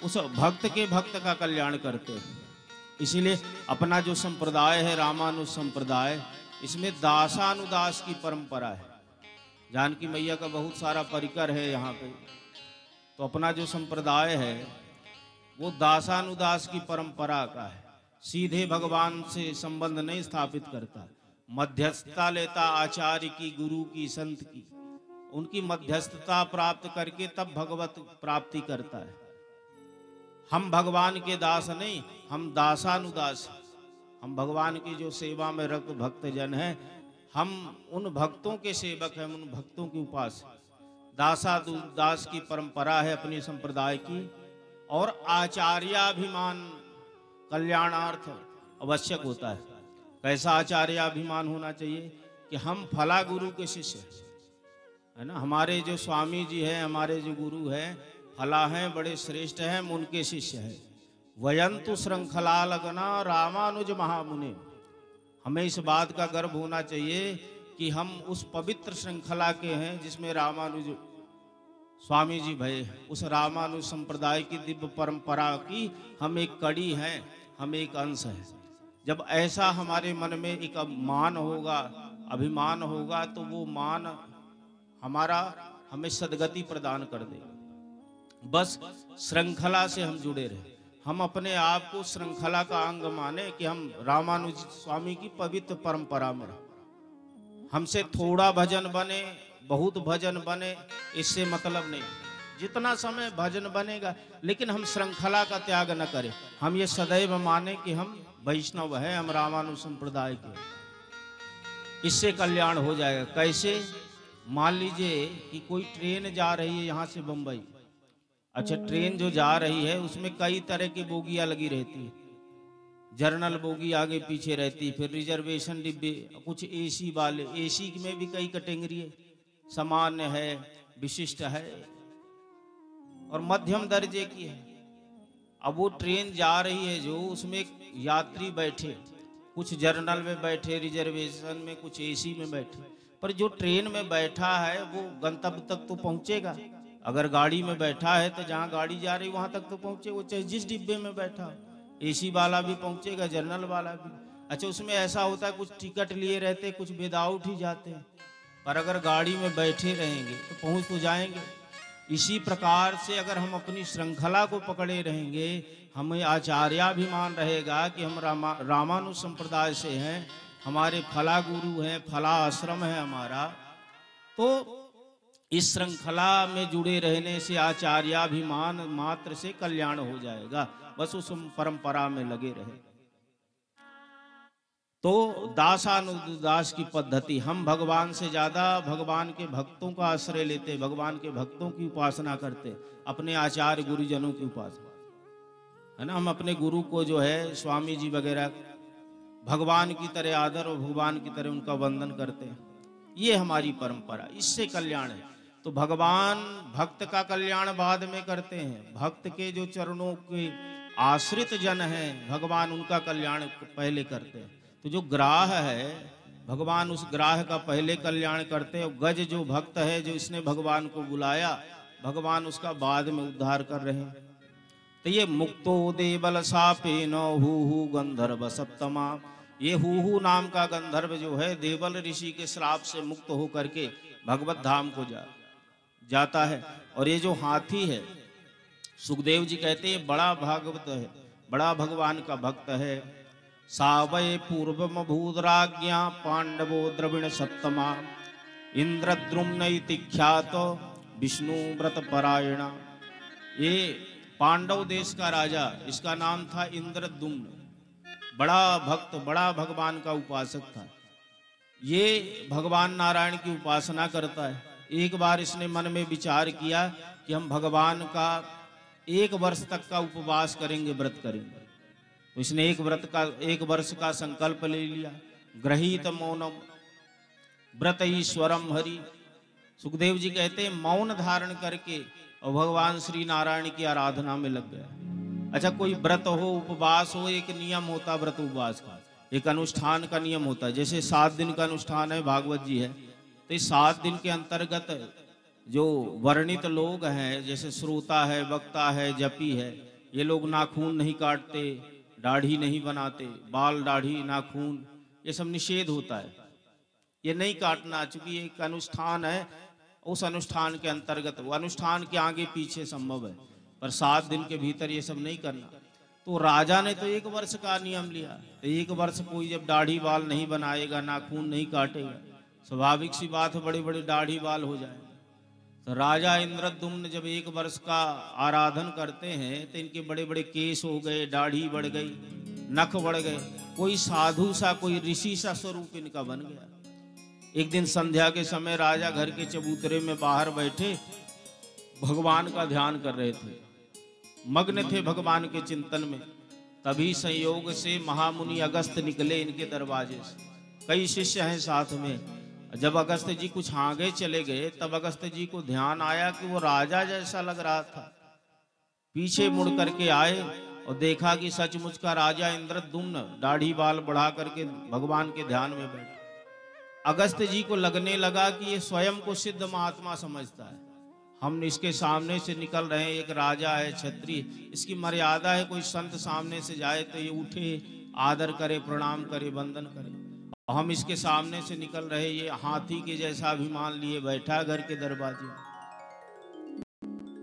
उस भक्त के भक्त का कल्याण करते हैं। इसीलिए अपना जो संप्रदाय है रामानुज संप्रदाय, इसमें दासानुदास की परंपरा है। जानकी मैया का बहुत सारा परिकर है यहाँ पे। तो अपना जो संप्रदाय है वो दासानुदास की परंपरा का है, सीधे भगवान से संबंध नहीं स्थापित करता, मध्यस्थता लेता आचार्य की, गुरु की, संत की, उनकी मध्यस्थता प्राप्त करके तब भगवत प्राप्ति करता है। हम भगवान के दास नहीं, हम दासानुदास। हम भगवान की जो सेवा में रक्त भक्त जन हैं, हम उन भक्तों के सेवक हैं, उन भक्तों के उपासक। दासानुदास की परंपरा है अपने संप्रदाय की। और आचार्याभिमान कल्याणार्थ आवश्यक होता है। कैसा आचार्याभिमान होना चाहिए कि हम फला गुरु के शिष्य है ना, हमारे जो स्वामी जी हैं, हमारे जो गुरु हैं फला हैं, बड़े श्रेष्ठ हैं, हम उनके शिष्य हैं। वयंतु श्रृंखला लगना रामानुज महामुनि। हमें इस बात का गर्व होना चाहिए कि हम उस पवित्र श्रृंखला के हैं जिसमें रामानुज स्वामी जी भय, उस रामानुज संप्रदाय की दिव्य परंपरा की हम एक कड़ी हैं, हम एक अंश हैं। जब ऐसा हमारे मन में एक मान होगा, अभिमान होगा, तो वो मान हमारा हमें सदगति प्रदान कर देगा। बस श्रृंखला से हम जुड़े रहे, हम अपने आप को श्रृंखला का अंग माने कि हम रामानुज स्वामी की पवित्र परंपरा में रहे। हमसे थोड़ा भजन बने, बहुत भजन बने, इससे मतलब नहीं। जितना समय भजन बनेगा, लेकिन हम श्रृंखला का त्याग न करें। हम ये सदैव माने कि हम वैष्णव हैं, हम रामानुज संप्रदाय के। इससे कल्याण हो जाएगा। कैसे? मान लीजिए कि कोई ट्रेन जा रही है यहाँ से बंबई। अच्छा, ट्रेन जो जा रही है उसमें कई तरह की बोगियां लगी रहती है। जर्नल बोगी आगे पीछे रहती, फिर रिजर्वेशन डिब्बे, कुछ एसी वाले, एसी में भी कई कैटेगरी है, सामान्य है, विशिष्ट है और मध्यम दर्जे की है। अब वो ट्रेन जा रही है जो, उसमें यात्री बैठे, कुछ जर्नल में बैठे, रिजर्वेशन में, कुछ एसी में बैठे, पर जो ट्रेन में बैठा है वो गंतव्य तक तो पहुंचेगा। अगर गाड़ी में बैठा है तो जहां गाड़ी जा रही वहां तक तो पहुंचे, वो चाहे जिस डिब्बे में बैठा हो। एसी वाला भी पहुंचेगा, जर्नल वाला भी। अच्छा उसमें ऐसा होता है कुछ टिकट लिए रहते, कुछ विदाउट ही जाते हैं, पर अगर गाड़ी में बैठे रहेंगे तो पहुंच तो जाएंगे। इसी प्रकार से अगर हम अपनी श्रृंखला को पकड़े रहेंगे, हमें आचार्याभिमान रहेगा कि हम रामानुज संप्रदाय से हैं, हमारे फला गुरु हैं, फला आश्रम है हमारा, तो इस श्रृंखला में जुड़े रहने से आचार्याभिमान मात्र से कल्याण हो जाएगा। बस उस परंपरा में लगे रहे। तो दासानुदास की पद्धति, हम भगवान से ज्यादा भगवान के भक्तों का आश्रय लेते, भगवान के भक्तों की उपासना करते, अपने आचार्य गुरुजनों की उपासना, है ना। हम अपने गुरु को जो है स्वामी जी वगैरह भगवान की तरह आदर और भगवान की तरह उनका वंदन करते हैं। ये हमारी परंपरा, इससे कल्याण है। तो भगवान भक्त का कल्याण बाद में करते हैं, भक्त के जो चरणों के आश्रित जन हैं भगवान उनका कल्याण पहले करते हैं। तो जो ग्राह है भगवान उस ग्राह का पहले कल्याण करते हैं। गज जो भक्त है, जो इसने भगवान को बुलाया, भगवान उसका बाद में उद्धार कर रहे हैं। तो ये मुक्तो देवल सापे न हु गंधर्व सप्तमा, ये हु नाम का गंधर्व जो है देवल ऋषि के श्राप से मुक्त होकर के भगवत धाम को जाता है। और ये जो हाथी है, सुखदेव जी कहते हैं बड़ा भागवत है, बड़ा भगवान का भक्त है। सावय पूर्वम भूतराज्ञा पांडवो द्रविण सप्तमा, इंद्रद्रुम्न इति ख्यात विष्णु व्रत परायणा। ये पांडव देश का राजा, इसका नाम था इंद्रद्रुम्न, बड़ा भक्त, बड़ा भगवान का उपासक था। ये भगवान नारायण की उपासना करता है। एक बार इसने मन में विचार किया कि हम भगवान का 1 वर्ष तक का उपवास करेंगे, व्रत करेंगे। तो इसने 1 वर्ष का संकल्प ले लिया। ग्रहीत मौनम व्रत ईश्वरम हरि, सुखदेव जी कहते हैं मौन धारण करके और भगवान श्री नारायण की आराधना में लग गया। अच्छा कोई व्रत हो, उपवास हो, एक नियम होता व्रत उपवास का, एक अनुष्ठान का नियम होता है। जैसे 7 दिन का अनुष्ठान है, भागवत जी है, तो इस 7 दिन के अंतर्गत जो वर्णित लोग हैं, जैसे श्रोता है, वक्ता है, जपी है, ये लोग नाखून नहीं काटते, दाढ़ी नहीं बनाते, बाल दाढ़ी नाखून ये सब निषेध होता है, ये नहीं काटना, चूंकि एक अनुष्ठान है। उस अनुष्ठान के अंतर्गत, वो अनुष्ठान के आगे पीछे संभव है, पर 7 दिन के भीतर ये सब नहीं करना। तो राजा ने तो 1 वर्ष का नियम लिया। तो 1 वर्ष कोई जब दाढ़ी बाल नहीं बनाएगा, नाखून नहीं काटेगा, स्वाभाविक सी बात है बड़े बड़े दाढ़ी बाल हो जाएंगे। तो राजा इंद्रद्युम्न जब 1 वर्ष का आराधन करते हैं तो इनके बड़े बड़े केस हो गए, दाढ़ी बढ़ गई, नख बढ़ गए, कोई साधु सा, कोई ऋषि सा स्वरूप इनका बन गया। एक दिन संध्या के समय राजा घर के चबूतरे में बाहर बैठे भगवान का ध्यान कर रहे थे, मग्न थे भगवान के चिंतन में। तभी संयोग से महामुनि अगस्त निकले इनके दरवाजे से, कई शिष्य हैं साथ में। जब अगस्त जी कुछ आगे चले गए तब अगस्त जी को ध्यान आया कि वो राजा जैसा लग रहा था। पीछे मुड़ करके आए और देखा कि सचमुच का राजा इंद्रद्युम्न दाढ़ी बाल बढ़ा करके भगवान के ध्यान में बैठा। अगस्त जी को लगने लगा कि ये स्वयं को सिद्ध महात्मा समझता है, हम इसके सामने से निकल रहे हैं, एक राजा है, क्षत्रिय, इसकी मर्यादा है, कोई संत सामने से जाए तो ये उठे, आदर करे, प्रणाम करे, वंदन करे। हम इसके सामने से निकल रहे, ये हाथी के जैसा अभिमान लिए बैठा घर के दरवाजे।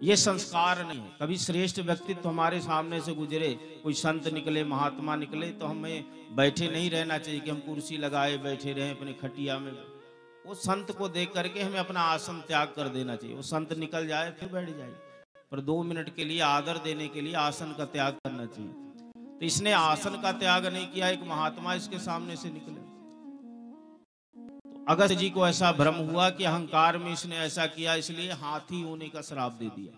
ये संस्कार नहीं है। कभी श्रेष्ठ व्यक्तित्व हमारे सामने से गुजरे, कोई संत निकले, महात्मा निकले, तो हमें बैठे नहीं रहना चाहिए कि हम कुर्सी लगाए बैठे रहे अपने खटिया में। वो संत को देख करके हमें अपना आसन त्याग कर देना चाहिए। वो संत निकल जाए फिर बैठ जाए, पर 2 मिनट के लिए आदर देने के लिए आसन का त्याग करना चाहिए। तो इसने आसन का त्याग नहीं किया, एक महात्मा इसके सामने से निकले। तो अगस्त जी को ऐसा भ्रम हुआ कि अहंकार में इसने ऐसा किया, इसलिए हाथी होने का श्राप दे दिया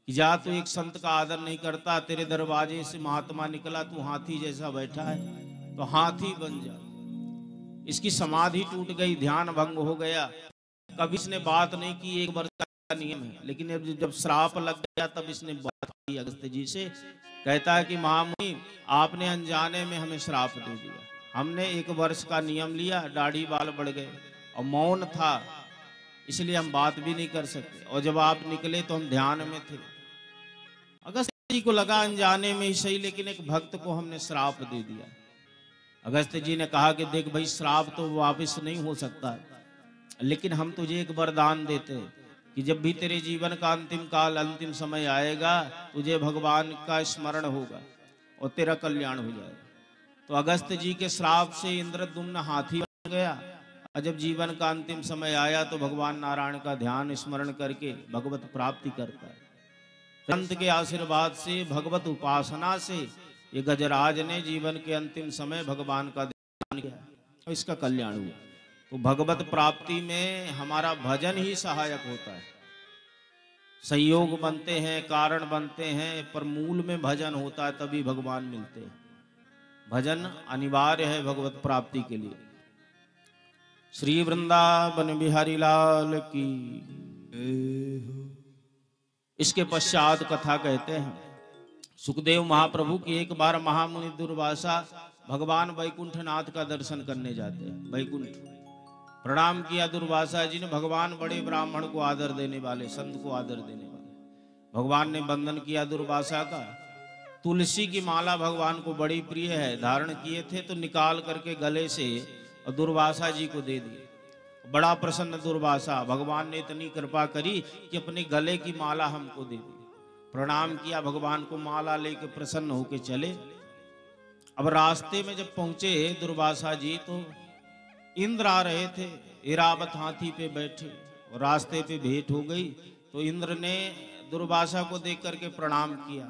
कि जा तू एक संत का आदर नहीं करता, तेरे दरवाजे से महात्मा निकला, तू हाथी जैसा बैठा है, तो हाथी बन जा। इसकी समाधि टूट गई, ध्यान भंग हो गया। कभी इसने बात नहीं की, 1 वर्ष का नियम है, लेकिन जब श्राप लग गया तब इसने बात की अगस्त जी से। कहता है कि महामुनि आपने अनजाने में हमें श्राप दे दिया, हमने 1 वर्ष का नियम लिया, दाढ़ी बाल बढ़ गए और मौन था, इसलिए हम बात भी नहीं कर सकते, और जब आप निकले तो हम ध्यान में थे। अगस्त जी को लगा अनजाने में ही सही, लेकिन एक भक्त को हमने श्राप दे दिया। अगस्त्य जी ने कहा कि देख भाई, श्राप तो वापस नहीं हो सकता, लेकिन हम तुझे एक वरदान देते हैं कि जब भी तेरे जीवन का अंतिम काल, अंतिम समय आएगा, तुझे भगवान का स्मरण होगा और तेरा कल्याण हो जाएगा। तो अगस्त्य जी के श्राप से इंद्रद्युम्न हाथी बन गया, और जब जीवन का अंतिम समय आया तो भगवान नारायण का ध्यान स्मरण करके भगवत प्राप्ति करता है। संत के आशीर्वाद से, भगवत उपासना से ये गजराज ने जीवन के अंतिम समय भगवान का ध्यान किया और इसका कल्याण हुआ। तो भगवत प्राप्ति में हमारा भजन ही सहायक होता है। संयोग बनते हैं, कारण बनते हैं, पर मूल में भजन होता है, तभी भगवान मिलते हैं। भजन अनिवार्य है भगवत प्राप्ति के लिए। श्री वृंदावन बिहारी लाल की। इसके पश्चात कथा कहते हैं, सुखदेव महाप्रभु की एक बार महामुनि दुर्वासा भगवान वैकुंठनाथ का दर्शन करने जाते हैं। वैकुंठ प्रणाम किया दुर्वासा जी ने। भगवान बड़े ब्राह्मण को आदर देने वाले, संत को आदर देने वाले। भगवान ने वंदन किया दुर्वासा का। तुलसी की माला भगवान को बड़ी प्रिय है, धारण किए थे तो निकाल करके गले से और दुर्वासा जी को दे दिए। बड़ा प्रसन्न दुर्वासा, भगवान ने इतनी कृपा करी कि अपने गले की माला हमको दे दी। प्रणाम किया भगवान को, माला लेके प्रसन्न होके चले। अब रास्ते में जब पहुंचे दुर्वासा जी तो इंद्र आ रहे थे, इरावत हाथी पे बैठे, और रास्ते पे भेंट हो गई। तो इंद्र ने दुर्वासा को देख करके प्रणाम किया।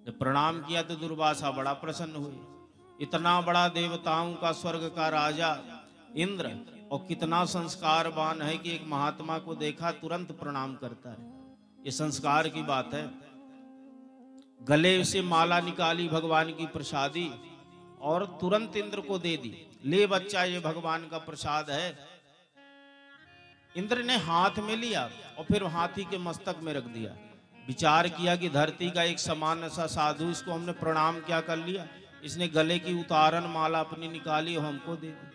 जब प्रणाम किया तो दुर्वासा बड़ा प्रसन्न हुए। इतना बड़ा देवताओं का, स्वर्ग का राजा इंद्र, और कितना संस्कारवान है कि एक महात्मा को देखा तुरंत प्रणाम करता है। ये संस्कार की बात है। गले से माला निकाली भगवान की प्रसादी और तुरंत इंद्र को दे दी। ले बच्चा, ये भगवान का प्रसाद है। इंद्र ने हाथ में लिया और फिर हाथी के मस्तक में रख दिया। विचार किया कि धरती का एक समान सा साधु, इसको हमने प्रणाम क्या कर लिया, इसने गले की उतारन माला अपनी निकाली और हमको दे दी।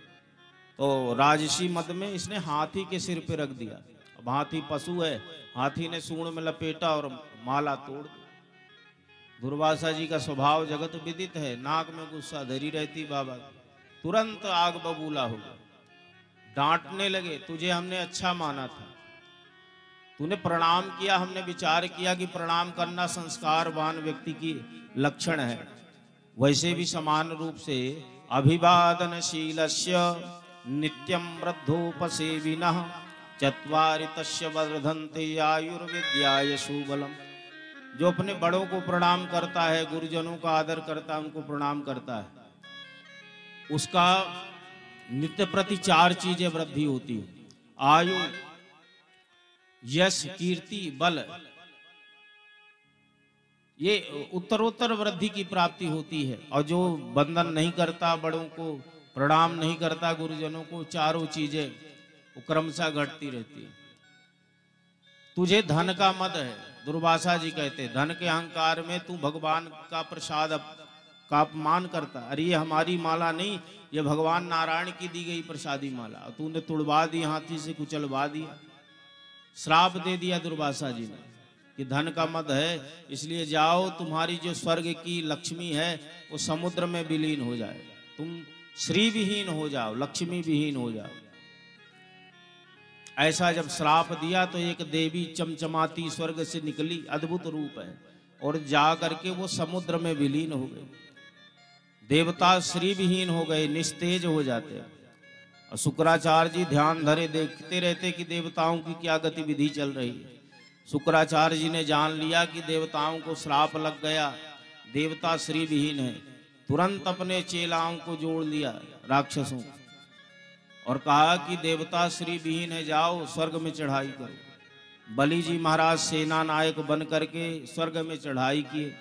तो राजसी मद में इसने हाथी के सिर पे रख दिया। अब हाथी पशु है, हाथी ने सूंड में लपेटा और माला तोड़ दी। दुर्वासा जी का स्वभाव जगत विदित है, नाक में गुस्सा धरी रहती बाबा। तुरंत आग बबूला हो गया, डांटने लगे, तुझे हमने अच्छा माना था, तूने प्रणाम किया, हमने विचार किया कि प्रणाम करना संस्कारवान व्यक्ति की लक्षण है। वैसे भी समान रूप से अभिवादनशीलस्य नित्यं वृद्धोपसेविनः चत्वारि तस्य वर्धन्ते आयुर्विद्याय सुबलम। जो अपने बड़ों को प्रणाम करता है, गुरुजनों का आदर करता है, उनको प्रणाम करता है, उसका नित्य प्रति 4 चीजें वृद्धि होती है। आयु, यश, कीर्ति, बल, ये उत्तरोत्तर वृद्धि की प्राप्ति होती है। और जो वंदन नहीं करता, बड़ों को प्रणाम नहीं करता, गुरुजनों को, 4 चीजें वो क्रमशः घटती रहती है। तुझे धन का मद है, दुर्वासा जी कहते, धन के अहंकार में तू भगवान का प्रसाद का अपमान करता। अरे ये हमारी माला नहीं, ये भगवान नारायण की दी गई प्रसादी माला, तूने तुड़वा दी, हाथी से कुचलवा दिया। श्राप दे दिया दुर्वासा जी ने कि धन का मद है, इसलिए जाओ, तुम्हारी जो स्वर्ग की लक्ष्मी है वो समुद्र में विलीन हो जाए, तुम श्री विहीन हो जाओ, लक्ष्मी विहीन हो जाओ। ऐसा जब श्राप दिया तो एक देवी चमचमाती स्वर्ग से निकली, अद्भुत रूप है, और जा करके वो समुद्र में विलीन हो गए। देवता श्री विहीन हो गए, निस्तेज हो जाते। और शुक्राचार्य जी ध्यान धरे देखते रहते कि देवताओं की क्या गतिविधि चल रही है। शुक्राचार्य जी ने जान लिया कि देवताओं को श्राप लग गया, देवता श्री विहीन है। तुरंत अपने चेलाओं को जोड़ लिया राक्षसों को, और कहा कि देवता श्री विहीन है, जाओ स्वर्ग में चढ़ाई करो। बलि जी महाराज सेना नायक बन करके स्वर्ग में चढ़ाई किए,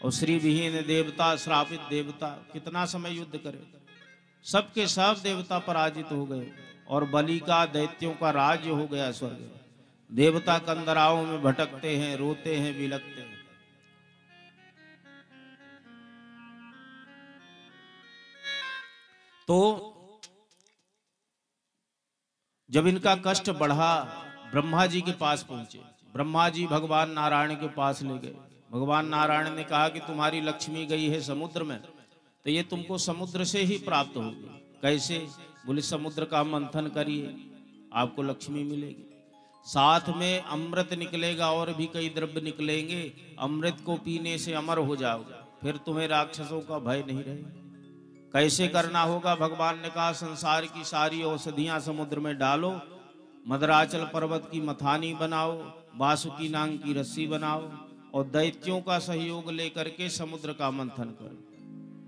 और श्री विहीन देवता, श्रापित देवता कितना समय युद्ध करे, सबके सब देवता पराजित हो गए, और बलि का, दैत्यों का राज्य हो गया स्वर्ग। देवता कंदराओं में भटकते हैं, रोते हैं, बिलखते हैं। तो जब इनका कष्ट बढ़ा, ब्रह्मा जी के पास पहुंचे। ब्रह्मा जी भगवान नारायण के पास ले गए। भगवान नारायण ने कहा कि तुम्हारी लक्ष्मी गई है समुद्र में, तो ये तुमको समुद्र से ही प्राप्त होगी। कैसे? बोले समुद्र का मंथन करिए, आपको लक्ष्मी मिलेगी, साथ में अमृत निकलेगा और भी कई द्रव्य निकलेंगे, अमृत को पीने से अमर हो जाओगे, फिर तुम्हें राक्षसों का भय नहीं रहेगा। कैसे करना होगा? भगवान ने कहा संसार की सारी औषधियां समुद्र में डालो, मदराचल पर्वत की मथानी बनाओ, वासुकी नाग की रस्सी बनाओ और दैत्यों का सहयोग लेकर के समुद्र का मंथन करो।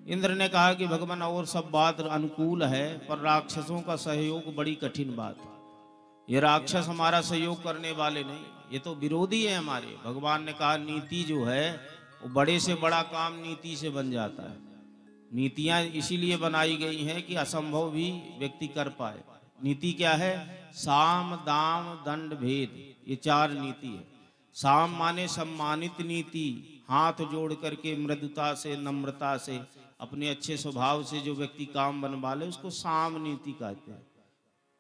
इंद्र ने कहा कि भगवान और सब बात अनुकूल है, पर राक्षसों का सहयोग बड़ी कठिन बात है। ये राक्षस हमारा सहयोग करने वाले नहीं, ये तो विरोधी है हमारे। भगवान ने कहा नीति जो है वो बड़े से बड़ा काम नीति से बन जाता है। नीतियां इसीलिए बनाई गई हैं कि असंभव भी व्यक्ति कर पाए। नीति क्या है? साम दाम दंड भेद, ये 4 नीति है। साम माने सम्मानित नीति, हाथ जोड़ करके मृदुता से नम्रता से अपने अच्छे स्वभाव से जो व्यक्ति काम बनवा ले उसको साम नीति कहते हैं,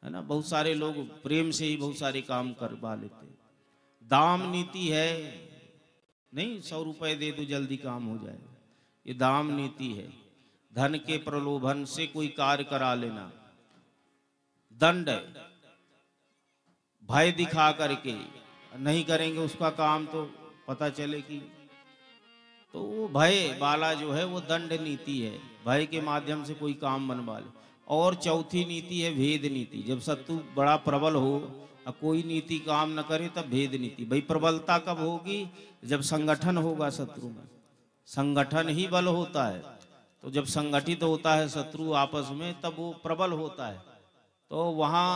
है ना। बहुत सारे लोग प्रेम से ही बहुत सारे काम करवा लेते हैं। दाम नीति है, नहीं 100 रुपए दे दो जल्दी काम हो जाएगा, ये दाम नीति है। धन के प्रलोभन से कोई कार्य करा लेना। दंड है, भय दिखा करके नहीं करेंगे उसका काम तो पता चले कि, तो वो भय वाला जो है वो दंड नीति है, भय के माध्यम से कोई काम बनवा ले। और चौथी नीति है भेद नीति। जब शत्रु बड़ा प्रबल हो और कोई नीति काम न करे तब भेद नीति। भाई प्रबलता कब होगी? जब संगठन होगा शत्रु में, संगठन ही बल होता है। तो जब संगठित होता है शत्रु आपस में तब वो प्रबल होता है। तो वहाँ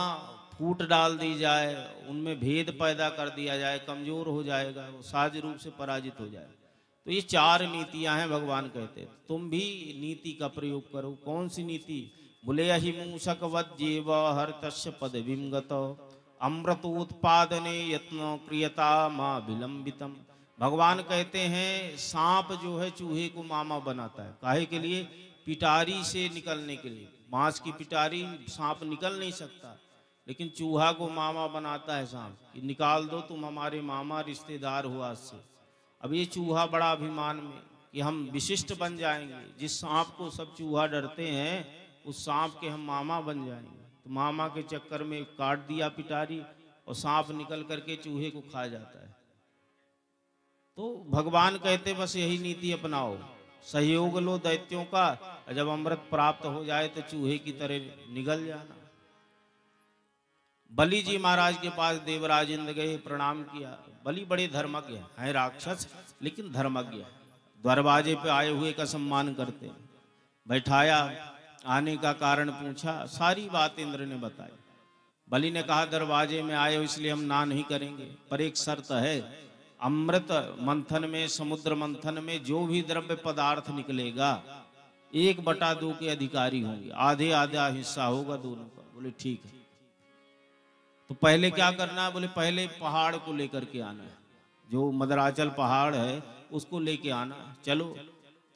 फूट डाल दी जाए, उनमें भेद पैदा कर दिया जाए, कमजोर हो जाएगा, वो सहज रूप से पराजित हो जाए। तो ये 4 नीतियां हैं। भगवान कहते हैं तुम भी नीति का प्रयोग करो। कौन सी नीति? बोले अहिमूषक वज्जेव हर्तस्य पदवीं गतो अमृतोत्पादने यत्न क्रियता मां विलंबितम। भगवान कहते हैं सांप जो है चूहे को मामा बनाता है। काहे के लिए? पिटारी से निकलने के लिए। मांस की पिटारी सांप निकल नहीं सकता, लेकिन चूहा को मामा बनाता है सांप कि निकाल दो, तुम हमारे मामा रिश्तेदार हो आज से। अब ये चूहा बड़ा अभिमान में कि हम विशिष्ट बन जाएंगे, जिस सांप को सब चूहा डरते हैं उस सांप के हम मामा बन जाएंगे। तो मामा के चक्कर में काट दिया पिटारी और सांप निकल करके चूहे को खा जाता है। तो भगवान कहते बस यही नीति अपनाओ, सहयोग लो दैत्यों का, जब अमृत प्राप्त हो जाए तो चूहे की तरह निगल जाना। बलि जी महाराज के पास देवराज इंद्र गए, प्रणाम किया। बलि बड़े धर्मज्ञ हैं, राक्षस लेकिन धर्मज्ञ। दरवाजे पे आए हुए का सम्मान करते, बैठाया, आने का कारण पूछा, सारी बात इंद्र ने बताई। बलि ने कहा दरवाजे में आए हो इसलिए हम ना नहीं करेंगे, पर एक शर्त है, अमृत मंथन में, समुद्र मंथन में जो भी द्रव्य पदार्थ निकलेगा 1/2 के अधिकारी होंगे, आधे आधा हिस्सा होगा दोनों का। बोले ठीक है। तो पहले क्या करना है? बोले पहले पहाड़ को लेकर के आना है, जो मदराचल पहाड़ है उसको लेके आना। चलो,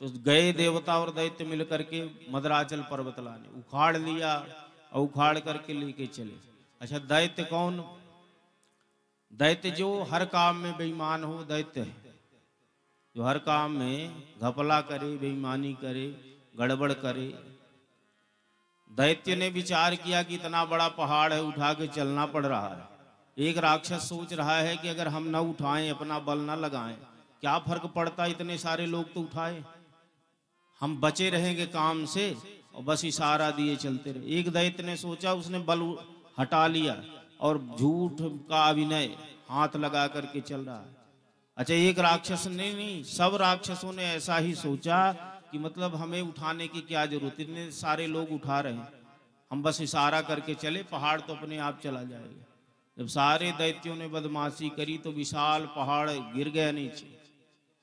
तो गए देवता और दैत्य मिल करके मदराचल पर्वत लाने। उखाड़ लिया और उखाड़ करके लेके चले। अच्छा, दैत्य कौन? दैत्य जो हर काम में बेईमान हो, दैत्य है। जो हर काम में घपला करे, बेईमानी करे, गड़बड़ करे। दैत्य ने विचार किया कि इतना बड़ा पहाड़ है, उठा के चलना पड़ रहा है। एक राक्षस सोच रहा है कि अगर हम न उठाएं, अपना बल न लगाएं, क्या फर्क पड़ता, इतने सारे लोग तो उठाए, हम बचे रहेंगे काम से और बस इशारा दिए चलते रहे। एक दैत्य ने सोचा, उसने बल हटा लिया और झूठ का अभिनय हाथ लगा करके चल रहा है। अच्छा, एक राक्षस ने नहीं, सब राक्षसों ने ऐसा ही सोचा कि मतलब हमें उठाने की क्या जरूरत, इतने सारे लोग उठा रहे हैं, हम बस इशारा करके चले, पहाड़ तो अपने आप चला जाएगा। जब सारे दैत्यों ने बदमाशी करी तो विशाल पहाड़ गिर गया नीचे।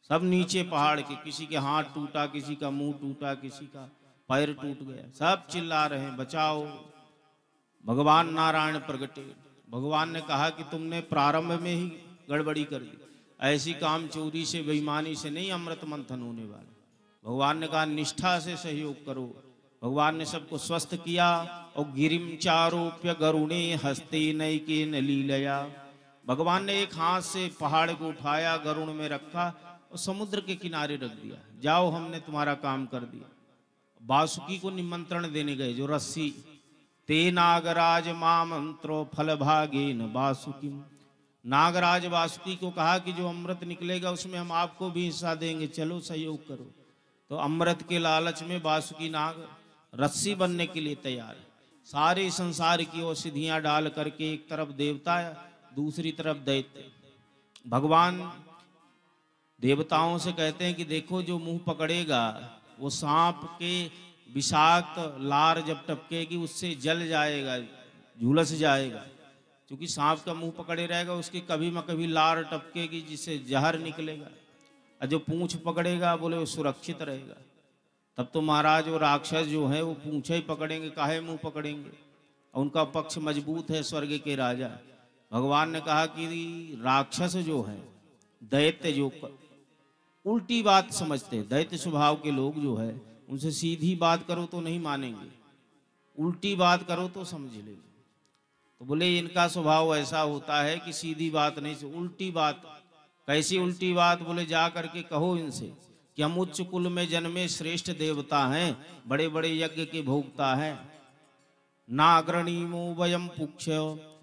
सब नीचे पहाड़ के, किसी के हाथ टूटा, किसी का मुंह टूटा, किसी का पैर टूट गया। सब चिल्ला रहे हैं बचाओ। भगवान नारायण प्रगटे। भगवान ने कहा कि तुमने प्रारंभ में ही गड़बड़ी कर दी, ऐसी काम चोरी से, बेईमानी से नहीं अमृत मंथन होने वाला। भगवान ने कहा निष्ठा से सहयोग करो। भगवान ने सबको स्वस्थ किया और गिरिम चारोप्य गरुणे हस्ते नैके लीलया। भगवान ने एक हाथ से पहाड़ को उठाया, गरुण में रखा और समुद्र के किनारे रख दिया। जाओ, हमने तुम्हारा काम कर दिया। वासुकी को निमंत्रण देने गए, जो रस्सी, ते नागराज मां मंत्रो फल भागे न वासुकी। नागराज वासुकी को कहा कि जो अमृत निकलेगा उसमें हम आपको भी हिस्सा देंगे, चलो सहयोग करो। तो अमृत के लालच में वासुकी नाग रस्सी बनने के लिए तैयार है। सारे संसार की औषधियां डाल करके, एक तरफ देवता दूसरी तरफ दैत्य। भगवान देवताओं से कहते हैं कि देखो जो मुंह पकड़ेगा वो सांप के विषाक्त लार जब टपकेगी उससे जल जाएगा, झुलस जाएगा। क्योंकि सांप का मुंह पकड़े रहेगा उसकी कभी न कभी लार टपकेगी जिससे जहर निकलेगा। और जो पूंछ पकड़ेगा बोले वो सुरक्षित रहेगा। तब तो महाराज वो राक्षस जो है वो पूंछे ही पकड़ेंगे, काहे मुंह पकड़ेंगे। और उनका पक्ष मजबूत है, स्वर्ग के राजा। भगवान ने कहा कि राक्षस जो है, दैत्य जो उल्टी बात समझते हैं, दैत्य स्वभाव के लोग जो है उनसे सीधी बात करो तो नहीं मानेंगे, उल्टी बात करो तो समझ लेंगे। तो बोले इनका स्वभाव ऐसा होता है कि सीधी बात नहीं, उल्टी बात। कैसी उल्टी बात? बोले जा करके कहो इनसे कि हम उच्च कुल में जन्मे श्रेष्ठ देवता हैं, बड़े बड़े यज्ञ के भोक्ता हैं। नाग्रणीमो वयम पुक्ष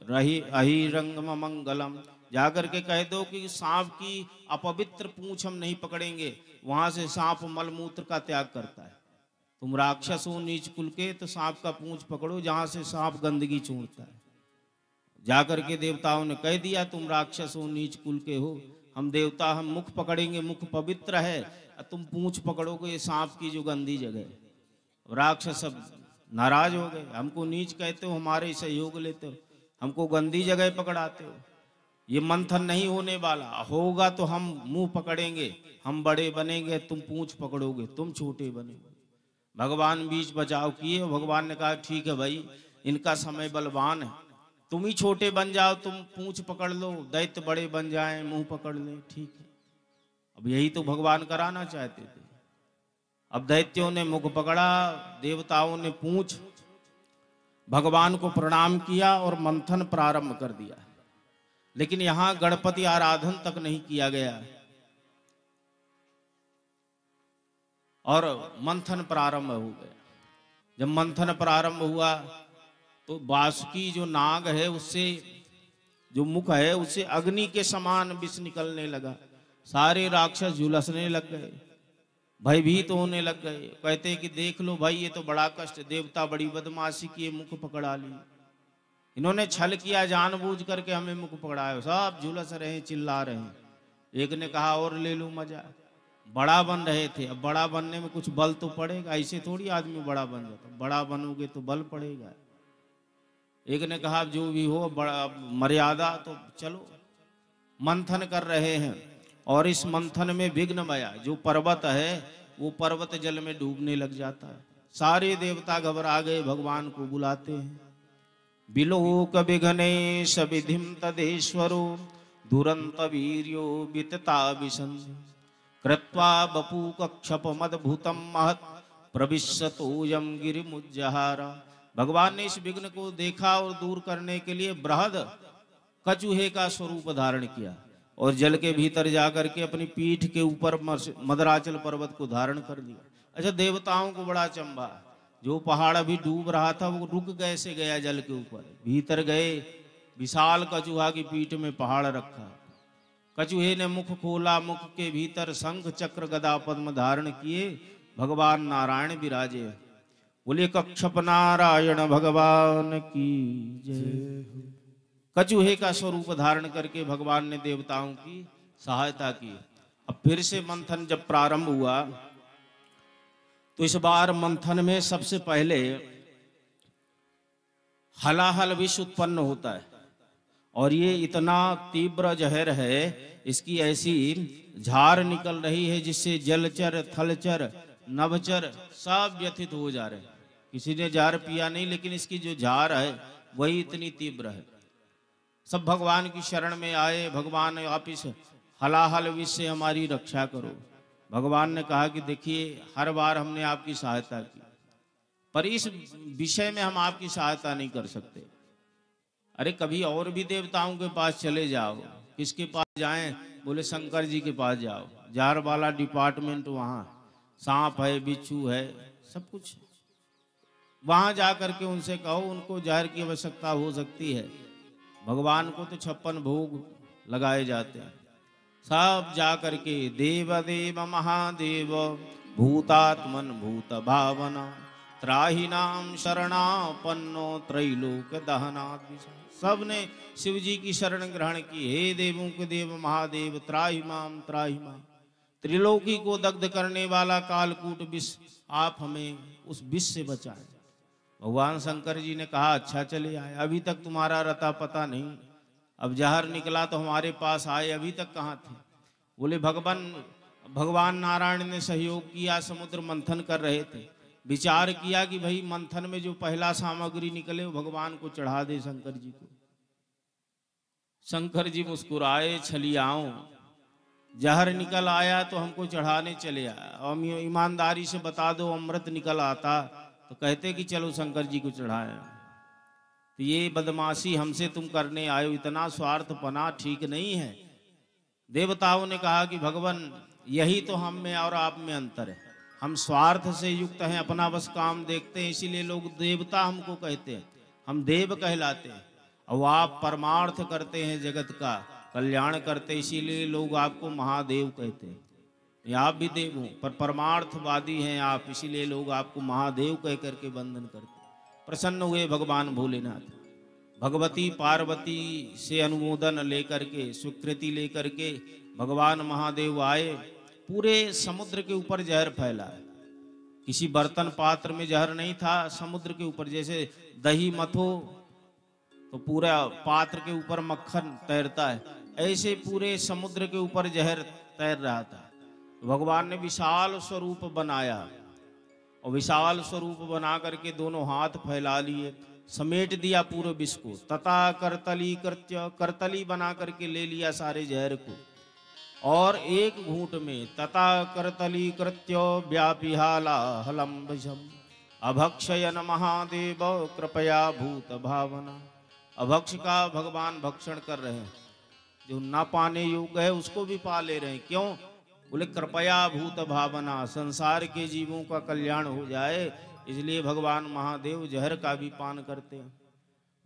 रही अहिरंगम मंगलम। जाकर के कह दो कि सांप की अपवित्र पूंछ हम नहीं पकड़ेंगे, वहां से सांप मलमूत्र का त्याग करता है। तुम राक्षस हो नीच कुल के तो सांप का पूंछ पकड़ो जहां से सांप गंदगी छोड़ता है। जाकर के देवताओं ने कह दिया तुम राक्षस हो नीच कुल के हो, हम देवता हम मुख पकड़ेंगे, मुख पवित्र है, तुम पूंछ पकड़ोगे ये सांप की जो गंदी जगह। राक्षस सब नाराज हो गए, हमको नीच कहते हो, हमारे सहयोग लेते हो, हमको गंदी जगह पकड़ाते हो। ये मंथन नहीं होने वाला, होगा तो हम मुंह पकड़ेंगे, हम बड़े बनेंगे, तुम पूंछ पकड़ोगे, तुम छोटे बनेंगे। भगवान बीच बचाव किए। भगवान ने कहा ठीक है भाई, इनका समय बलवान है, तुम ही छोटे बन जाओ, तुम पूंछ पकड़ लो, दैत्य बड़े बन जाएं, मुंह पकड़ लें, ठीक है। अब यही तो भगवान कराना चाहते थे। अब दैत्यों ने मुख पकड़ा, देवताओं ने पूंछ। भगवान को प्रणाम किया और मंथन प्रारंभ कर दिया। लेकिन यहां गणपति आराधन तक नहीं किया गया और मंथन प्रारंभ हो गया। जब मंथन प्रारंभ हुआ तो वासुकी जो नाग है उससे जो मुख है उससे अग्नि के समान विष निकलने लगा। सारे राक्षस झुलसने लग गए, भयभीत होने लग गए। कहते कि देख लो भाई ये तो बड़ा कष्ट, देवता बड़ी बदमाशी किए, मुख पकड़ा ली। इन्होंने छल किया, जानबूझ करके हमें मुख पकड़ाया। सब झुलस रहे, चिल्ला रहे। एक ने कहा और ले लो मजा, बड़ा बन रहे थे। अब बड़ा बनने में कुछ बल तो पड़ेगा, ऐसे थोड़ी आदमी बड़ा बन जाता, बड़ा बनोगे तो बल पड़ेगा। एक ने कहा जो भी हो बड़ा मर्यादा, तो चलो मंथन कर रहे हैं। और इस मंथन में विघ्नमया जो पर्वत है वो पर्वत जल में डूबने लग जाता है। सारे देवता घबरा गए, भगवान को बुलाते हैं। बिलोक विघ्नेश विधिम तदेश्वरो दुरंत वीर्यो वितता विसंधि कृत्वा बपू कक्षप मदभूतम महत प्रविशतोयम गिरिमुज्जहारा। भगवान ने इस विघ्न को देखा और दूर करने के लिए बृहद कचूहे का स्वरूप धारण किया और जल के भीतर जाकर के अपनी पीठ के ऊपर मदराचल पर्वत को धारण कर दिया। अच्छा, देवताओं को बड़ा चंबा, जो पहाड़ अभी डूब रहा था वो रुक कैसे गया जल के ऊपर। भीतर गए, विशाल कचूहा की पीठ में पहाड़ रखा। कचूहे ने मुख खोला, मुख के भीतर शंख चक्र गदा पद्म धारण किए भगवान नारायण विराजे। बोले कक्षप नारायण भगवान की जय। कचूहे का स्वरूप धारण करके भगवान ने देवताओं की सहायता की। अब फिर से मंथन जब प्रारंभ हुआ तो इस बार मंथन में सबसे पहले हलाहल विष उत्पन्न होता है और ये इतना तीव्र जहर है, इसकी ऐसी झार निकल रही है जिससे जलचर थलचर नभचर सब व्यथित हो जा रहे हैं। किसी ने जार पिया नहीं, लेकिन इसकी जो झार है वही इतनी तीव्र है। सब भगवान की शरण में आए, भगवान आप इस हलाहल विष से हमारी रक्षा करो। भगवान ने कहा कि देखिए हर बार हमने आपकी सहायता की, पर इस विषय में हम आपकी सहायता नहीं कर सकते। अरे कभी और भी देवताओं के पास चले जाओ। किसके पास जाएं? बोले शंकर जी के पास जाओ, जार वाला डिपार्टमेंट वहाँ, सांप है बिच्छू है सब कुछ। वहां जाकर के उनसे कहो, उनको जहर की आवश्यकता हो सकती है, भगवान को तो 56 भोग लगाए जाते हैं। सब जा करके देव देव महादेव भूतात्मन भूत भावना त्राहि नाम शरणापन्नो त्रैलोक दहनात्। सब ने शिव जी की शरण ग्रहण की। हे देवों के देव महादेव त्राहि माम त्राहि माम, त्रिलोकी को दग्ध करने वाला कालकूट विष, आप हमें उस विष से बचाएं। भगवान शंकर जी ने कहा अच्छा चले आए, अभी तक तुम्हारा रता पता नहीं, अब जहर निकला तो हमारे पास आए, अभी तक कहाँ थे? बोले भगवान नारायण ने सहयोग किया, समुद्र मंथन कर रहे थे, विचार किया कि भाई मंथन में जो पहला सामग्री निकले वो भगवान को चढ़ा दे शंकर जी को। शंकर जी मुस्कुराए, छलियाओं, जहर निकल आया तो हमको चढ़ाने चले आया, और ईमानदारी से बता दो अमृत निकल आता तो कहते कि चलो शंकर जी को चढ़ाए। तो ये बदमाशी हमसे तुम करने आए हो, इतना स्वार्थपना ठीक नहीं है। देवताओं ने कहा कि भगवान यही तो हम में और आप में अंतर है, हम स्वार्थ से युक्त हैं, अपना बस काम देखते हैं, इसीलिए लोग देवता हमको कहते हैं, हम देव कहलाते हैं। और आप परमार्थ करते हैं, जगत का कल्याण करते, इसीलिए लोग आपको महादेव कहते हैं। आप भी देव हो पर परमार्थवादी हैं आप, इसीलिए लोग आपको महादेव कह करके वंदन करते। प्रसन्न हुए भगवान भोलेनाथ। भगवती पार्वती से अनुमोदन लेकर के, स्वीकृति लेकर के भगवान महादेव आए। पूरे समुद्र के ऊपर जहर फैला है, किसी बर्तन पात्र में जहर नहीं था, समुद्र के ऊपर जैसे दही मथो तो पूरा पात्र के ऊपर मक्खन तैरता है, ऐसे पूरे समुद्र के ऊपर जहर तैर रहा था। भगवान ने विशाल स्वरूप बनाया, और विशाल स्वरूप बना करके दोनों हाथ फैला लिए, समेट दिया पूरे विश्व को। तथा करतली कृत्य, करतली बना करके ले लिया सारे जहर को, और एक घूंट में तथा करतली कृत्य व्यापिहाला हलम भजम अभक्षयन महादेव कृपया भूत भावना। अभक्ष का भगवान भक्षण कर रहे हैं, जो ना पाने योग्य है उसको भी पा ले रहे हैं। क्यों? बोले कृपया भूत भावना, संसार के जीवों का कल्याण हो जाए, इसलिए भगवान महादेव जहर का भी पान करते हैं।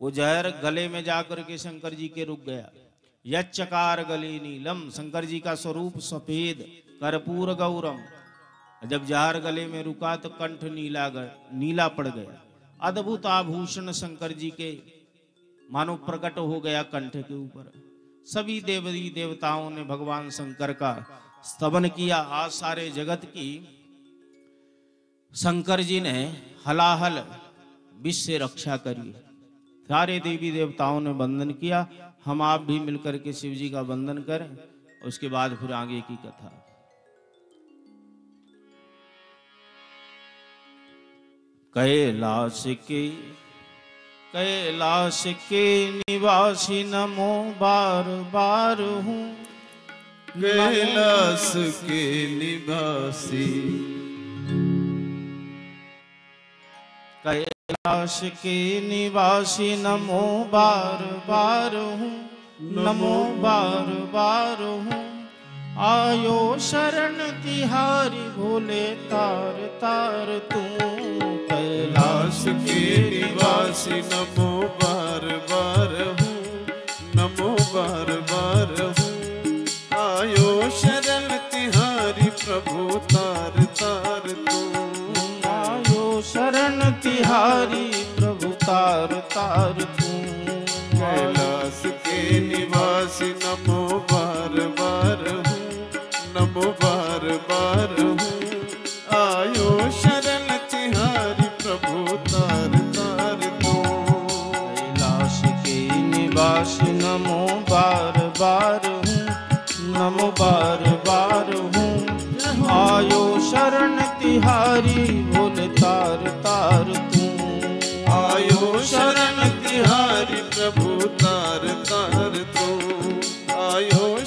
वो जहर गले में जाकर के शंकर जी के रुक गया। यच्चकार गले नीलम, शंकर जी का स्वरूप सफेद कर्पूर गौरम। जब जहर गले में रुका तो कंठ नीला पड़ गया। अद्भुत आभूषण शंकर जी के मानो प्रकट हो गया कंठ के ऊपर। सभी देवी देवताओं ने भगवान शंकर का स्तवन किया। आज सारे जगत की शंकर जी ने हलाहल विष से रक्षा करी। सारे देवी देवताओं ने वंदन किया। हम आप भी मिलकर के शिव जी का वंदन करें, और उसके बाद फिर आगे की कथा। कैलाश के निवासी नमो बार बार हूँ। कैलाश के निवासी, कैलाश के निवासी नमो बार बार हूँ, नमो बार बार हूँ। आयो शरण तिहारी भोले तार तार तू। कैलाश के निवासी नमो बार बार हूँ, नमो बार बार हूँ। आयो शरण तिहारी प्रभु तार तार तू। आयो शरण तिहारी प्रभु तार तार तू। कैलाश के निवासी नमो बार बार हूँ, नमो बार बार हूँ। आयो शरण तिहारी प्रभु तार तार तू। कैलाश के निवासी नमो बार बार हूँ, नमो बार बार हूँ। आयो शरण तिहारी भोले तार तार तू। आयो शरण तिहारी प्रभु तार तार तू। आयो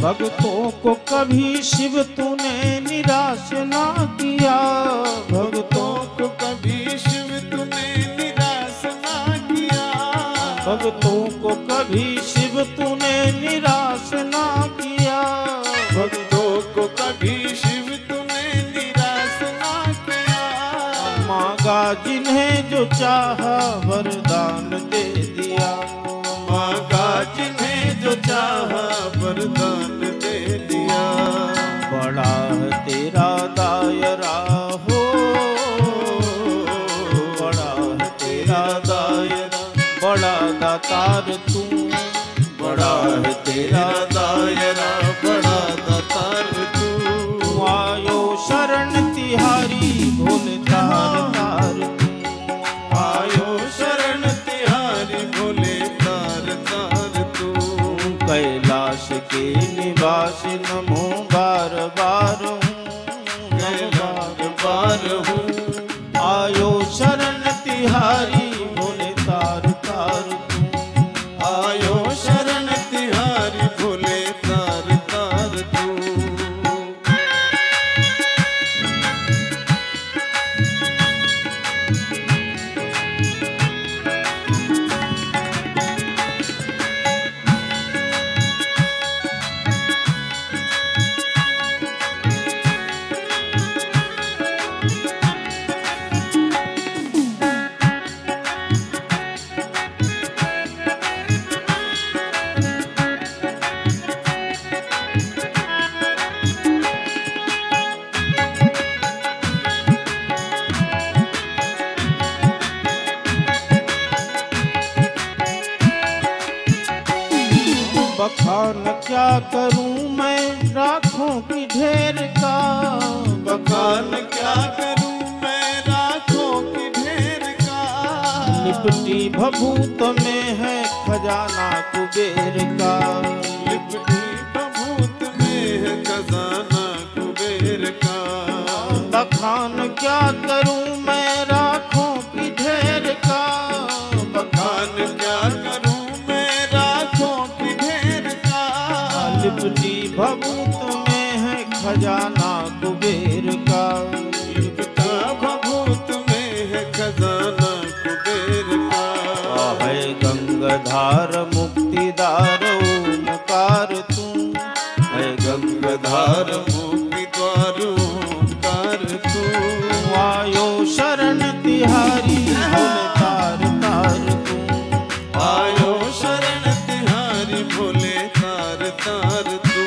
भक्तों को कभी शिव तूने निराश ना किया, भक्तों को कभी शिव तूने निराश ना किया, भक्तों को कभी शिव तूने निराश ना किया, भक्तों को कभी शिव तूने निराश ना किया। मांगा जिन्हें जो चाहा वरदान दे दिया, मांगा जिन्हें जो चाहा वरदान दे दिया। बड़ा है तेरा दायरा हो, बड़ा है तेरा दायरा, बड़ा दातार तू, बड़ा है तेरा दायरा, बड़ा दातार तू। आयो शरण तिहारी भोले तार तार तू, आयो शरण तिहारी भोले तार तार तू। कैलाश के निवास नमो बार बार बार बार हूँ, आयो शरण तिहारी भोले तार तार तू, आयो शरण तिहारी भोले तार तार तू। बखान क्या करूं मैं राखों की ढेर का, बखान क्या करूं मैं राखों की ढेर का। लिपटी भभूत में है खजाना कुबेर का, लिपटी भभूत में है खजाना कुबेर का। बखान क्या करूं मैं राखों की ढेर का, बखान क्या करूं मैं राखों की ढेर का। लिपटी भभूत में है खजाना कुबेर का, लिपटा भभूत में है खजाना कुबेर का। है गंगाधार मुक्तिदार ओमकार तू, है गंगाधार मुक्ति द्वार ओंकार तू। आयो शरण तिहारी भोले तार तार तू, आयो शरण तिहारी भोले तार तार तू।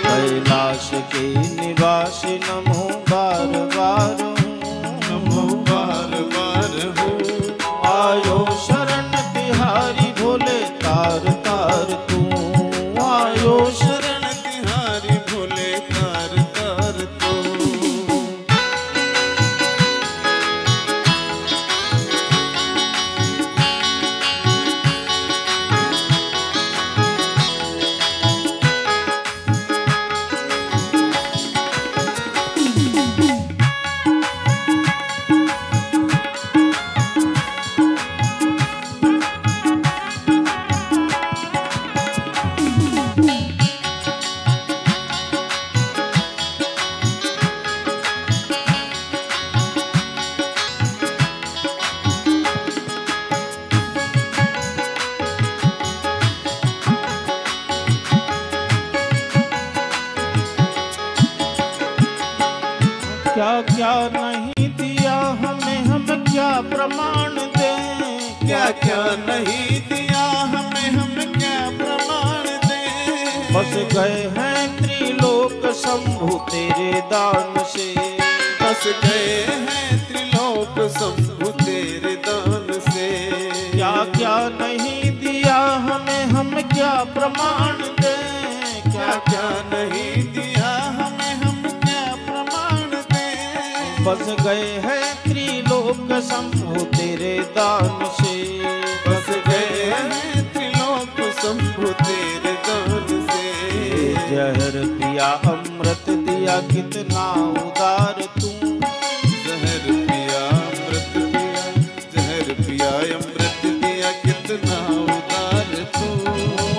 कैलाश के निवास नमो बार बार नमो बार बार हूँ, आयो शरण तिहारी भोले तार तार तू, आयो शरण तिहारी भोले तार तार तू। क्या क्या नहीं दिया हमें, हम क्या प्रमाण दें, क्या क्या नहीं दिया हमें, हम क्या प्रमाण दें। बस गए हैं त्रिलोक शंभु तेरे दान से, बस गए हैं त्रिलोक शंभु तेरे दान से। क्या क्या नहीं दिया हमें, हम क्या प्रमाण दें, क्या क्या नहीं दिया हमें, हम क्या प्रमाण दें। बस गए हैं त्रिलोक शंभु तेरे दान से, बस गए हैं त्रिलोक शंभु तेरे दान से। जहर पिया अमृत दिया कितना उदार तू, जहर पिया अमृत पिया, जहर पिया अमृत दिया कितना उदार तू।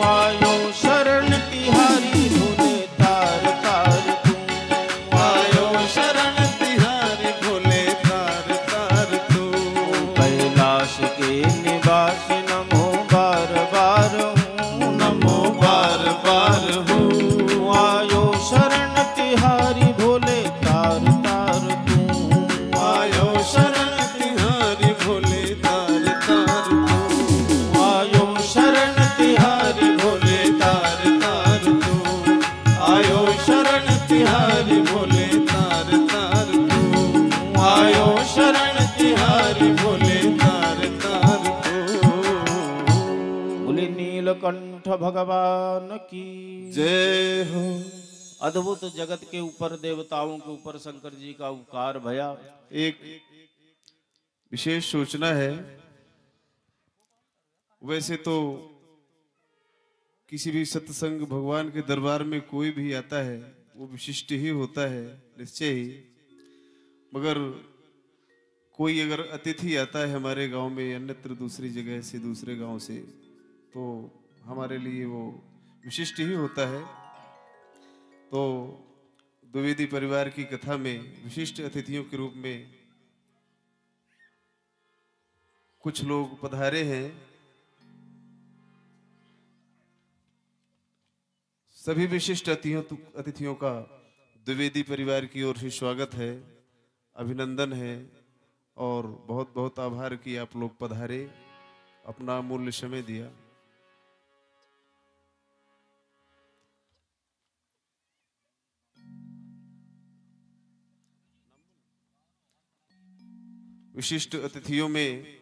आयो शरण तिहारी भोले नीलकंठ भगवान की जय हो। अद्भुत जगत के ऊपर देवताओं के ऊपर शंकर जी का उपकार भया। एक विशेष सूचना है। वैसे तो किसी भी सत्संग भगवान के दरबार में कोई भी आता है वो विशिष्ट ही होता है निश्चय ही, मगर कोई अगर अतिथि आता है हमारे गांव में अन्यत्र दूसरी जगह से दूसरे गांव से तो हमारे लिए वो विशिष्ट ही होता है। तो द्विवेदी परिवार की कथा में विशिष्ट अतिथियों के रूप में कुछ लोग पधारे हैं। सभी विशिष्ट अतिथियों का द्विवेदी परिवार की ओर से स्वागत है, अभिनंदन है और बहुत बहुत आभार कि आप लोग पधारे, अपना अमूल्य समय दिया। विशिष्ट अतिथियों में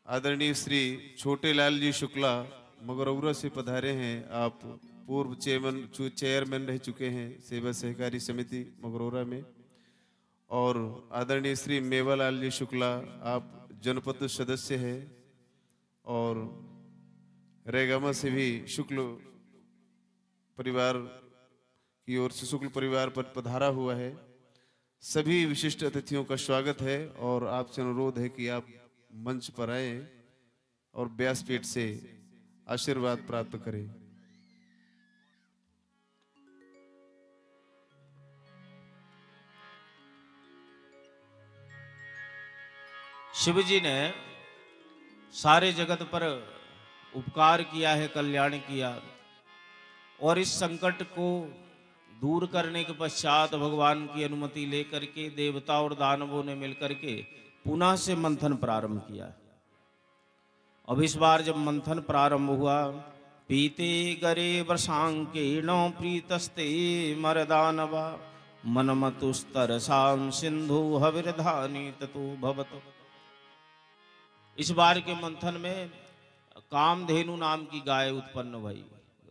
आदरणीय श्री छोटे लाल जी शुक्ला मगरौरा से पधारे हैं। आप पूर्व चेयरमैन रह चुके हैं सेवा सहकारी समिति मगरौरा में। और आदरणीय श्री मेवालाल जी शुक्ला आप जनपद सदस्य हैं और रेगामा से भी शुक्ल परिवार की ओर से शुक्ल परिवार पर पधारा हुआ है। सभी विशिष्ट अतिथियों का स्वागत है और आपसे अनुरोध है कि आप मंच पर आए और व्यासपीठ से आशीर्वाद प्राप्त करें। शिव जी ने सारे जगत पर उपकार किया है, कल्याण किया, और इस संकट को दूर करने के पश्चात भगवान की अनुमति लेकर के देवता और दानवों ने मिलकर के पुनः से मंथन प्रारंभ किया। अब इस बार जब मंथन प्रारंभ हुआ, पीते गरे वृषांकेण प्रीतस्ते मरदानवा मनमतुस्तरसां सिंधु हविर्धानी ततो भवत। इस बार के मंथन में कामधेनु नाम की गाय उत्पन्न हुई।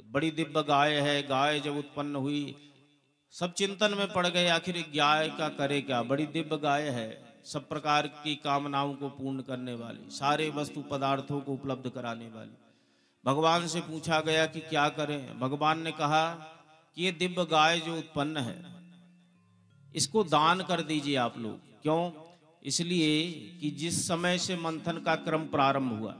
बड़ी दिव्य गाय है। गाय जब उत्पन्न हुई सब चिंतन में पड़ गए, आखिर गाय का करे क्या। बड़ी दिव्य गाय है, सब प्रकार की कामनाओं को पूर्ण करने वाली, सारे वस्तु पदार्थों को उपलब्ध कराने वाली। भगवान से पूछा गया कि क्या करें। भगवान ने कहा कि ये दिव्य गाय जो उत्पन्न है इसको दान कर दीजिए आप लोग। क्यों? इसलिए कि जिस समय से मंथन का क्रम प्रारंभ हुआ,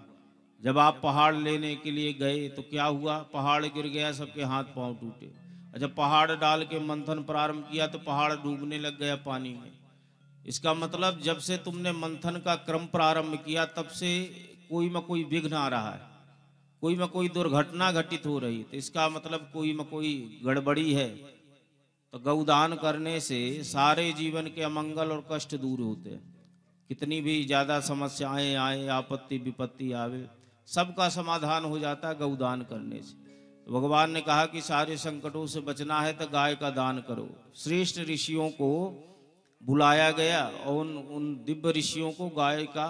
जब आप पहाड़ लेने के लिए गए तो क्या हुआ, पहाड़ गिर गया, सबके हाथ पांव टूटे। जब पहाड़ डाल के मंथन प्रारंभ किया तो पहाड़ डूबने लग गया पानी में। इसका मतलब जब से तुमने मंथन का क्रम प्रारंभ किया तब से कोई में कोई विघ्न आ रहा है, कोई में कोई दुर्घटना घटित हो रही। तो इसका मतलब कोई में कोई गड़बड़ी है। तो गौदान करने से सारे जीवन के अमंगल और कष्ट दूर होते हैं। कितनी भी ज्यादा समस्याएं आए, आपत्ति विपत्ति आवे, सबका समाधान हो जाता है गौदान करने से। तो भगवान ने कहा कि सारे संकटों से बचना है तो गाय का दान करो। श्रेष्ठ ऋषियों को बुलाया गया और उन दिव्य ऋषियों को गाय का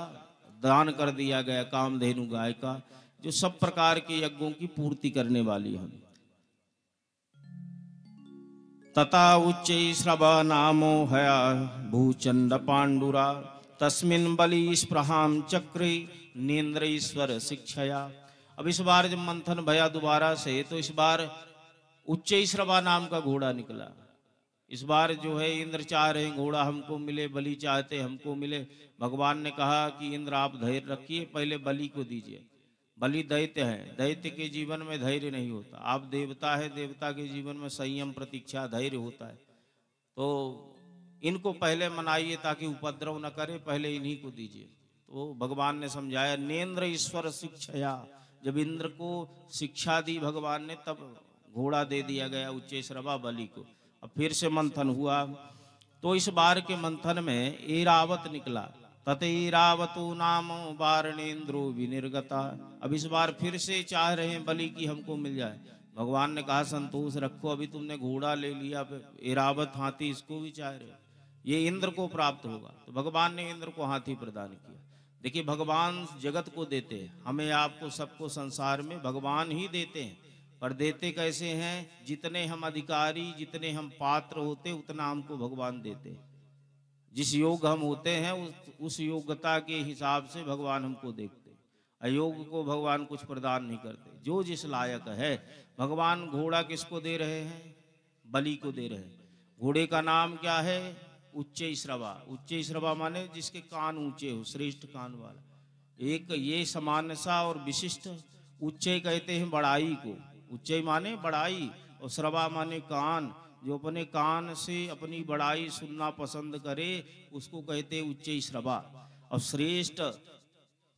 दान कर दिया गया, कामधेनु गाय का, जो सब प्रकार के यज्ञों की पूर्ति करने वाली है। तथा उच्च श्रवा नामो हया भूचंड पांडुरा तस्मिन बलि स्पृहाम चक्रे नेन्द्रेश्वर शिक्षया। अब इस बार जब मंथन भया दोबारा से, तो इस बार उच्च श्रवा नाम का घोड़ा निकला। इस बार जो है इंद्र चाह रहे घोड़ा हमको मिले, बलि चाहते हमको मिले। भगवान ने कहा कि इंद्र आप धैर्य रखिए, पहले बलि को दीजिए। बलि दैत्य है, दैत्य के जीवन में धैर्य नहीं होता। आप देवता है, देवता के जीवन में संयम प्रतीक्षा धैर्य होता है। तो इनको पहले मनाइए ताकि उपद्रव न करे, पहले इन्हीं को दीजिए। तो भगवान ने समझाया, नेन्द्र ईश्वर शिक्षया। जब इंद्र को शिक्षा दी भगवान ने तब घोड़ा दे दिया गया उच्चैश्रवा बलि को। अब फिर से मंथन हुआ तो इस बार के मंथन में ऐरावत निकला। ततैरावतो नाम वारणेन्द्रो विनिर्गता। अब इस बार फिर से चाह रहे हैं बलि की हमको मिल जाए। भगवान ने कहा संतोष रखो, अभी तुमने घोड़ा ले लिया, ऐरावत हाथी इसको भी चाह रहे, ये इंद्र को प्राप्त होगा। तो भगवान ने इंद्र को हाथी प्रदान किया। देखिए भगवान जगत को देते हैं, हमें आपको सबको संसार में भगवान ही देते हैं, पर देते कैसे हैं? जितने हम अधिकारी, जितने हम पात्र होते उतना हमको भगवान देते हैं। जिस योग हम होते हैं उस योग्यता के हिसाब से भगवान हमको देखते हैं। अयोग्य को भगवान कुछ प्रदान नहीं करते, जो जिस लायक है। भगवान घोड़ा किसको दे रहे हैं? बलि को दे रहे हैं। घोड़े का नाम क्या है? उच्च श्रवा। उच्च श्रवा माने जिसके कान ऊंचे हो, श्रेष्ठ कान वाला। एक ये सामान्य सा और विशिष्ट। उच्च कहते हैं बड़ाई को, उच्च माने बड़ाई, और श्रवा माने कान। जो अपने कान से अपनी बड़ाई सुनना पसंद करे उसको कहते हैं उच्च श्रवा। और श्रेष्ठ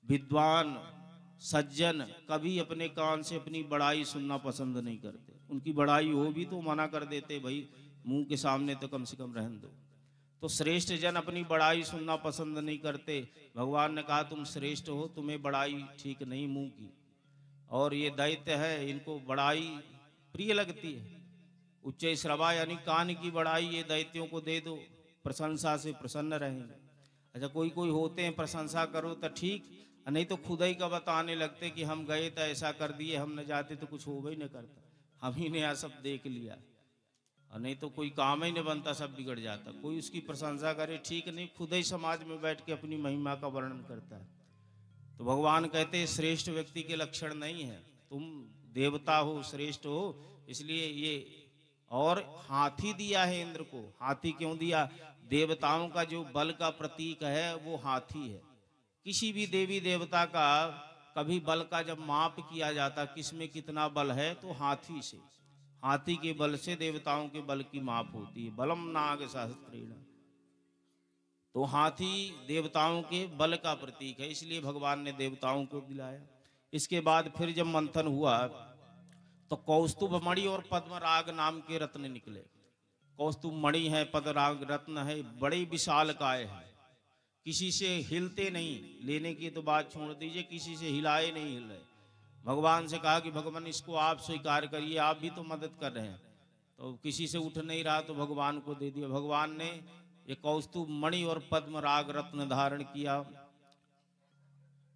विद्वान सज्जन कभी अपने कान से अपनी बड़ाई सुनना पसंद नहीं करते। उनकी बड़ाई हो भी तो मना कर देते, भाई मुंह के सामने तो कम से कम रहने दो। तो श्रेष्ठ जन अपनी बड़ाई सुनना पसंद नहीं करते। भगवान ने कहा तुम श्रेष्ठ हो, तुम्हें बड़ाई ठीक नहीं मुंह की, और ये दैत्य है इनको बड़ाई प्रिय लगती है। उच्च श्रवा यानी कान की बड़ाई ये दैत्यों को दे दो, प्रशंसा से प्रसन्न रहेंगे। अच्छा कोई कोई होते हैं प्रशंसा करो तो ठीक, नहीं तो खुद ही का बताने लगते कि हम गए तो ऐसा कर दिए, हम न जाते तो कुछ हो ही नहीं करता, हम ही ने सब देख लिया, और नहीं तो कोई काम ही नहीं बनता, सब बिगड़ जाता। कोई उसकी प्रशंसा करे ठीक नहीं, खुद ही समाज में बैठ के अपनी महिमा का वर्णन करता है। तो भगवान कहते हैं श्रेष्ठ व्यक्ति के लक्षण नहीं है, तुम देवता हो, श्रेष्ठ हो, इसलिए ये। और हाथी दिया है इंद्र को। हाथी क्यों दिया? देवताओं का जो बल का प्रतीक है वो हाथी है। किसी भी देवी देवता का कभी बल का जब माप किया जाता किसमें कितना बल है, तो हाथी से, हाथी के बल से देवताओं के बल की माप होती है। बलम नाग सहस्त्रेण, तो हाथी देवताओं के बल का प्रतीक है, इसलिए भगवान ने देवताओं को दिलाया। इसके बाद फिर जब मंथन हुआ तो कौस्तुभ मणि और पद्मराग नाम के रत्न निकले। कौस्तुभ मणि है, पद्मराग रत्न है, बड़े विशाल काय है, किसी से हिलते नहीं। लेने की तो बात छोड़ दीजिए, किसी से हिलाए नहीं हिल रहे। भगवान से कहा कि भगवान इसको आप स्वीकार करिए, आप भी तो मदद कर रहे हैं। तो किसी से उठ नहीं रहा तो भगवान को दे दिया। भगवान ने ये कौस्तुभ मणि और पद्मराग रत्न धारण किया।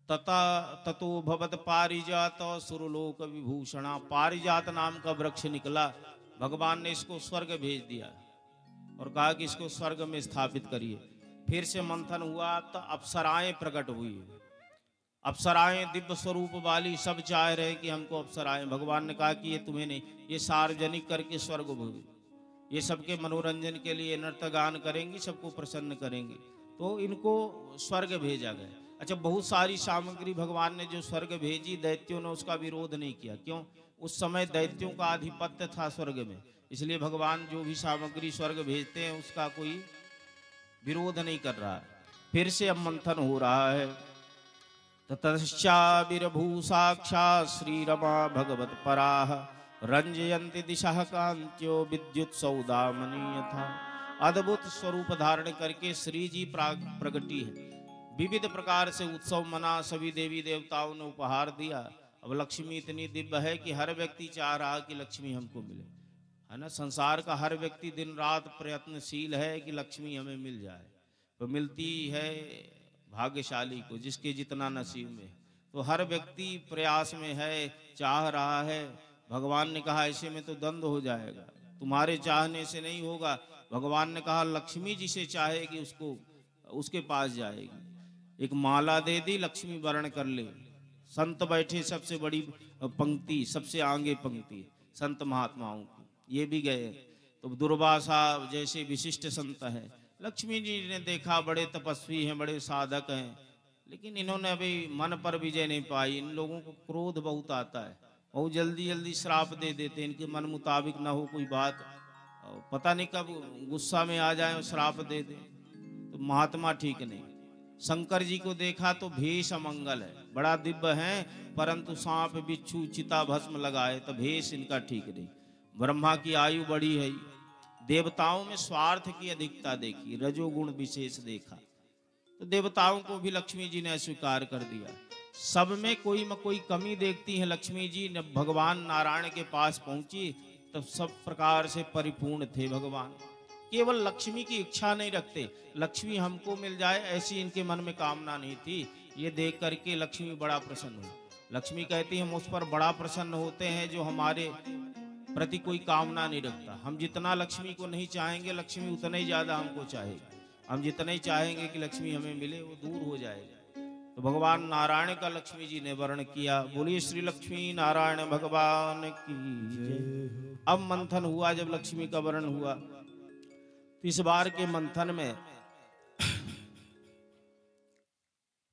तथा ततो भवत पारिजात सुरलोक विभूषणा। पारिजात नाम का वृक्ष निकला। भगवान ने इसको स्वर्ग भेज दिया और कहा कि इसको स्वर्ग में स्थापित करिए। फिर से मंथन हुआ तो अप्सराएं प्रकट हुई। अप्सराएं दिव्य स्वरूप वाली, सब चाह रहे कि हमको अप्सराएं। भगवान ने कहा कि ये तुम्हें नहीं, ये सार्वजनिक करके स्वर्ग भोग, ये सबके मनोरंजन के लिए नृत्य गान करेंगी, सबको प्रसन्न करेंगे, तो इनको स्वर्ग भेजा गया। अच्छा बहुत सारी सामग्री भगवान ने जो स्वर्ग भेजी, दैत्यों ने उसका विरोध नहीं किया। क्यों? उस समय दैत्यों का आधिपत्य था स्वर्ग में, इसलिए भगवान जो भी सामग्री स्वर्ग भेजते हैं उसका कोई विरोध नहीं कर रहा है। फिर से अब मंथन हो रहा है। ततश्चाविर्भू साक्षात् श्रीरमा भगवत पराः रंजयन्ति दिशः कांत्यो विद्युत सौदामनी यथा। अद्भुत स्वरूप धारण करके श्री जी प्रगटी है। विविध प्रकार से उत्सव मना, सभी देवी देवताओं ने उपहार दिया। अब लक्ष्मी इतनी दिव्य है कि हर व्यक्ति चाह रहा कि लक्ष्मी हमको मिले, है ना। संसार का हर व्यक्ति दिन रात प्रयत्नशील है कि लक्ष्मी हमें मिल जाए। तो मिलती है भाग्यशाली को, जिसके जितना नसीब में। तो हर व्यक्ति प्रयास में है, चाह रहा है। भगवान ने कहा ऐसे में तो द्वंद्व हो जाएगा, तुम्हारे चाहने से नहीं होगा। भगवान ने कहा लक्ष्मी जिसे चाहेगी उसको उसके पास जाएगी। एक माला दे दी, लक्ष्मी वर्ण कर ले। संत बैठे सबसे बड़ी पंक्ति, सबसे आगे पंक्ति संत महात्माओं की, ये भी गए। तो दुर्वासा जैसे विशिष्ट संत है। लक्ष्मी जी ने देखा बड़े तपस्वी हैं, बड़े साधक हैं, लेकिन इन्होंने अभी मन पर विजय नहीं पाई। इन लोगों को क्रोध बहुत आता है, बहुत जल्दी जल्दी श्राप दे देते, इनके मन मुताबिक ना हो कोई बात, पता नहीं कब गुस्सा में आ जाए और श्राप दे दे। तो महात्मा ठीक नहीं। शंकर जी को देखा तो भेष अमंगल है, बड़ा दिव्य है, परंतु सांप बिच्छू चिता भस्म लगाए तो भेष इनका ठीक नहीं। ब्रह्मा की आयु बड़ी है, देवताओं में स्वार्थ की अधिकता देखी, रजोगुण विशेष देखा, तो देवताओं को भी लक्ष्मी जी ने स्वीकार कर दिया। सब में कोई कमी देखती है लक्ष्मी जी। जब भगवान नारायण के पास पहुंची तब सब प्रकार से परिपूर्ण थे भगवान। केवल लक्ष्मी की इच्छा नहीं रखते, लक्ष्मी हमको मिल जाए ऐसी इनके मन में कामना नहीं थी। ये देख करके लक्ष्मी बड़ा प्रसन्न हुई। लक्ष्मी कहती है हम उस पर बड़ा प्रसन्न होते हैं जो हमारे प्रति कोई कामना नहीं रखता। हम जितना लक्ष्मी को नहीं चाहेंगे, लक्ष्मी उतना ही ज्यादा हमको चाहेगी। हम जितना ही चाहेंगे कि लक्ष्मी हमें मिले, वो दूर हो जाएगा। तो भगवान नारायण का लक्ष्मी जी ने वर्ण किया। बोलिए श्री लक्ष्मी नारायण भगवान की जय। अब मंथन हुआ, जब लक्ष्मी का वर्ण हुआ तो इस बार के मंथन में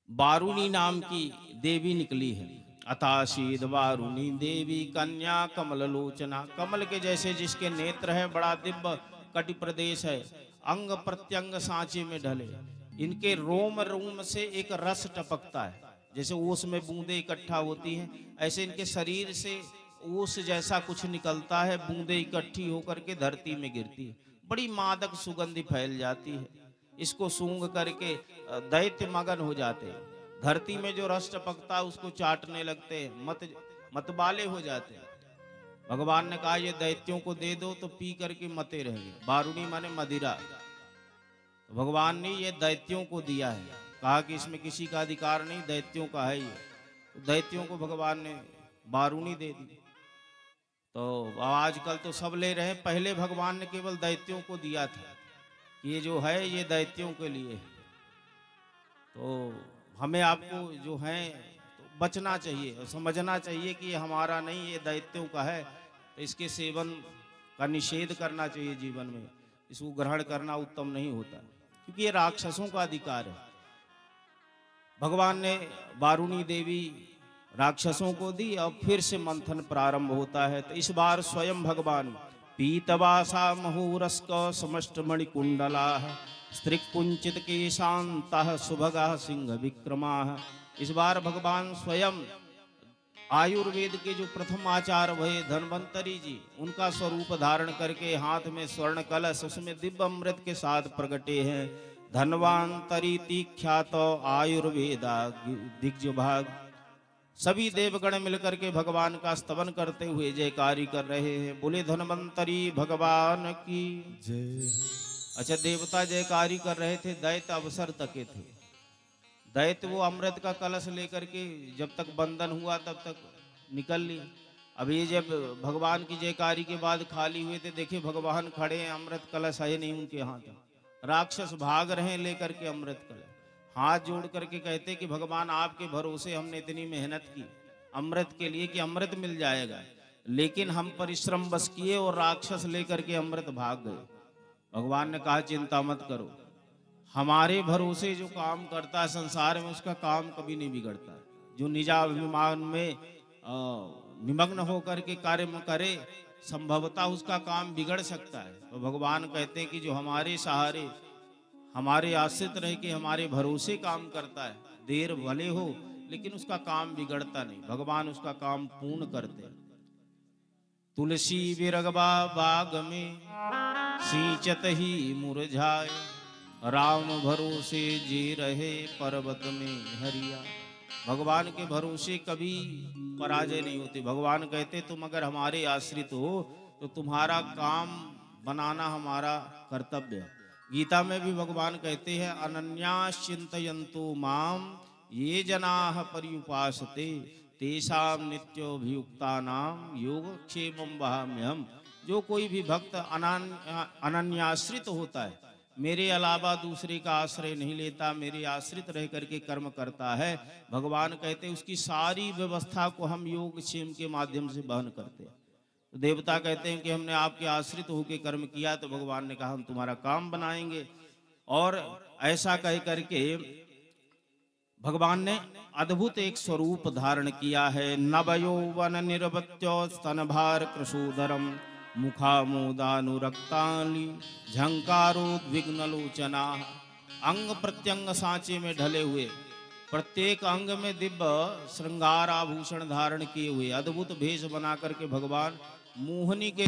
वारुणी नाम की देवी निकली है। अताशीद वारुणी देवी कन्या कमल लोचना। कमल के जैसे जिसके नेत्र है, बड़ा दिव्य कटि प्रदेश है, अंग प्रत्यंग सांचे में ढले। इनके रोम रोम से एक रस टपकता है, जैसे ओस में बूंदे इकट्ठा होती हैं, ऐसे इनके शरीर से ओस जैसा कुछ निकलता है। बूंदे इकट्ठी होकर के धरती में गिरती है, बड़ी मादक सुगंधि फैल जाती है। इसको सूंघ करके दैत्य मगन हो जाते हैं। धरती में जो रस टपकता है उसको चाटने लगते हैं, मतवाले हो जाते हैं। भगवान ने कहा ये दैत्यों को दे दो तो पी करके मते रहेंगे। वारुणी माने मदिरा। तो भगवान ने ये दैत्यों को दिया है, कहा कि इसमें किसी का अधिकार नहीं, दैत्यों का है ये। तो दैत्यों को भगवान ने वारुणी दे दी। तो आजकल तो सब ले रहे हैं, पहले भगवान ने केवल दैत्यों को दिया था, ये जो है ये दैत्यों के लिए है। तो हमें आपको जो है तो बचना चाहिए और समझना चाहिए कि ये हमारा नहीं, ये दैत्यों का है। तो इसके सेवन का निषेध करना चाहिए जीवन में, इसको ग्रहण करना उत्तम नहीं होता, क्योंकि ये राक्षसों का अधिकार है। भगवान ने वारुणी देवी राक्षसों को दी। अब फिर से मंथन प्रारंभ होता है। तो इस बार स्वयं भगवान पीतवासा महोरस्क समष्ट मणिकुंडला स्त्रिकुंचित केशांतः सुभगा सिंह विक्रमा। इस बार भगवान स्वयं आयुर्वेद के जो प्रथम आचार्य हुए धन्वंतरी जी, उनका स्वरूप धारण करके हाथ में स्वर्ण कलश, उसमें दिव्य अमृत के साथ प्रगटे हैं। धन्वंतरी तीख्यात आयुर्वेदा दिग्ज भाग। सभी देवगण मिलकर के भगवान का स्तवन करते हुए जयकारी कर रहे हैं। बोले धन्वंतरी भगवान की जय। अच्छा, देवता जयकारी कर रहे थे, दैत्य अवसर तके थे। दैत्य वो अमृत का कलश लेकर के जब तक बंधन हुआ तब तक निकल लिए। अब ये जब भगवान की जयकारी के बाद खाली हुए थे, देखे भगवान खड़े हैं, अमृत कलश है नहीं उनके हाथ। राक्षस भाग रहे हैं लेकर के अमृत कलश, हाथ जोड़ करके कहते कि भगवान आपके भरोसे हमने इतनी मेहनत की अमृत के लिए कि अमृत मिल जाएगा, लेकिन हम परिश्रम बस किए और राक्षस लेकर के अमृत भाग गए। भगवान ने कहा चिंता मत करो, हमारे भरोसे जो काम करता है संसार में उसका काम कभी नहीं बिगड़ता है। जो निजाभिमान में निमग्न होकर के कार्य में करे, संभवतः उसका काम बिगड़ सकता है। तो भगवान कहते हैं कि जो हमारे सहारे, हमारे आश्रित रह के हमारे भरोसे काम करता है, देर भले हो लेकिन उसका काम बिगड़ता नहीं, भगवान उसका काम पूर्ण करते हैं। तुलसी विरगवा बाग में सींचत ही मुरझाए, राम भरोसे जी रहे पर्वत में हरिया। भगवान के भरोसे कभी पराजय नहीं होती। भगवान कहते तुम अगर हमारे आश्रित हो तो तुम्हारा काम बनाना हमारा कर्तव्य है। गीता में भी भगवान कहते हैं अनन्यास चिंतयन्तु माम ये जनाः पर्युपासते तेषां नित्योभियुक्तानां योगक्षेमं वहाम्यहम्। जो कोई भी भक्त अनन्याश्रित होता है, मेरे अलावा दूसरे का आश्रय नहीं लेता, मेरे आश्रित रह करके कर्म करता है, भगवान कहते हैं उसकी सारी व्यवस्था को हम योगक्षेम के माध्यम से वहन करते हैं। तो देवता कहते हैं कि हमने आपके आश्रित होकर कर्म किया, तो भगवान ने कहा हम तुम्हारा काम बनाएंगे। और ऐसा कह करके भगवान ने अद्भुत एक स्वरूप धारण किया है। नवयौवन निर्वत्यो स्तनभार कृशोदरम मुखामोदानुरक्ताली झंकारोद्विग्नलोचना। अंग प्रत्यंग सांचे में ढले हुए, प्रत्येक अंग में दिव्य श्रृंगार आभूषण धारण किए हुए, अद्भुत भेष बना करके भगवान मोहनी के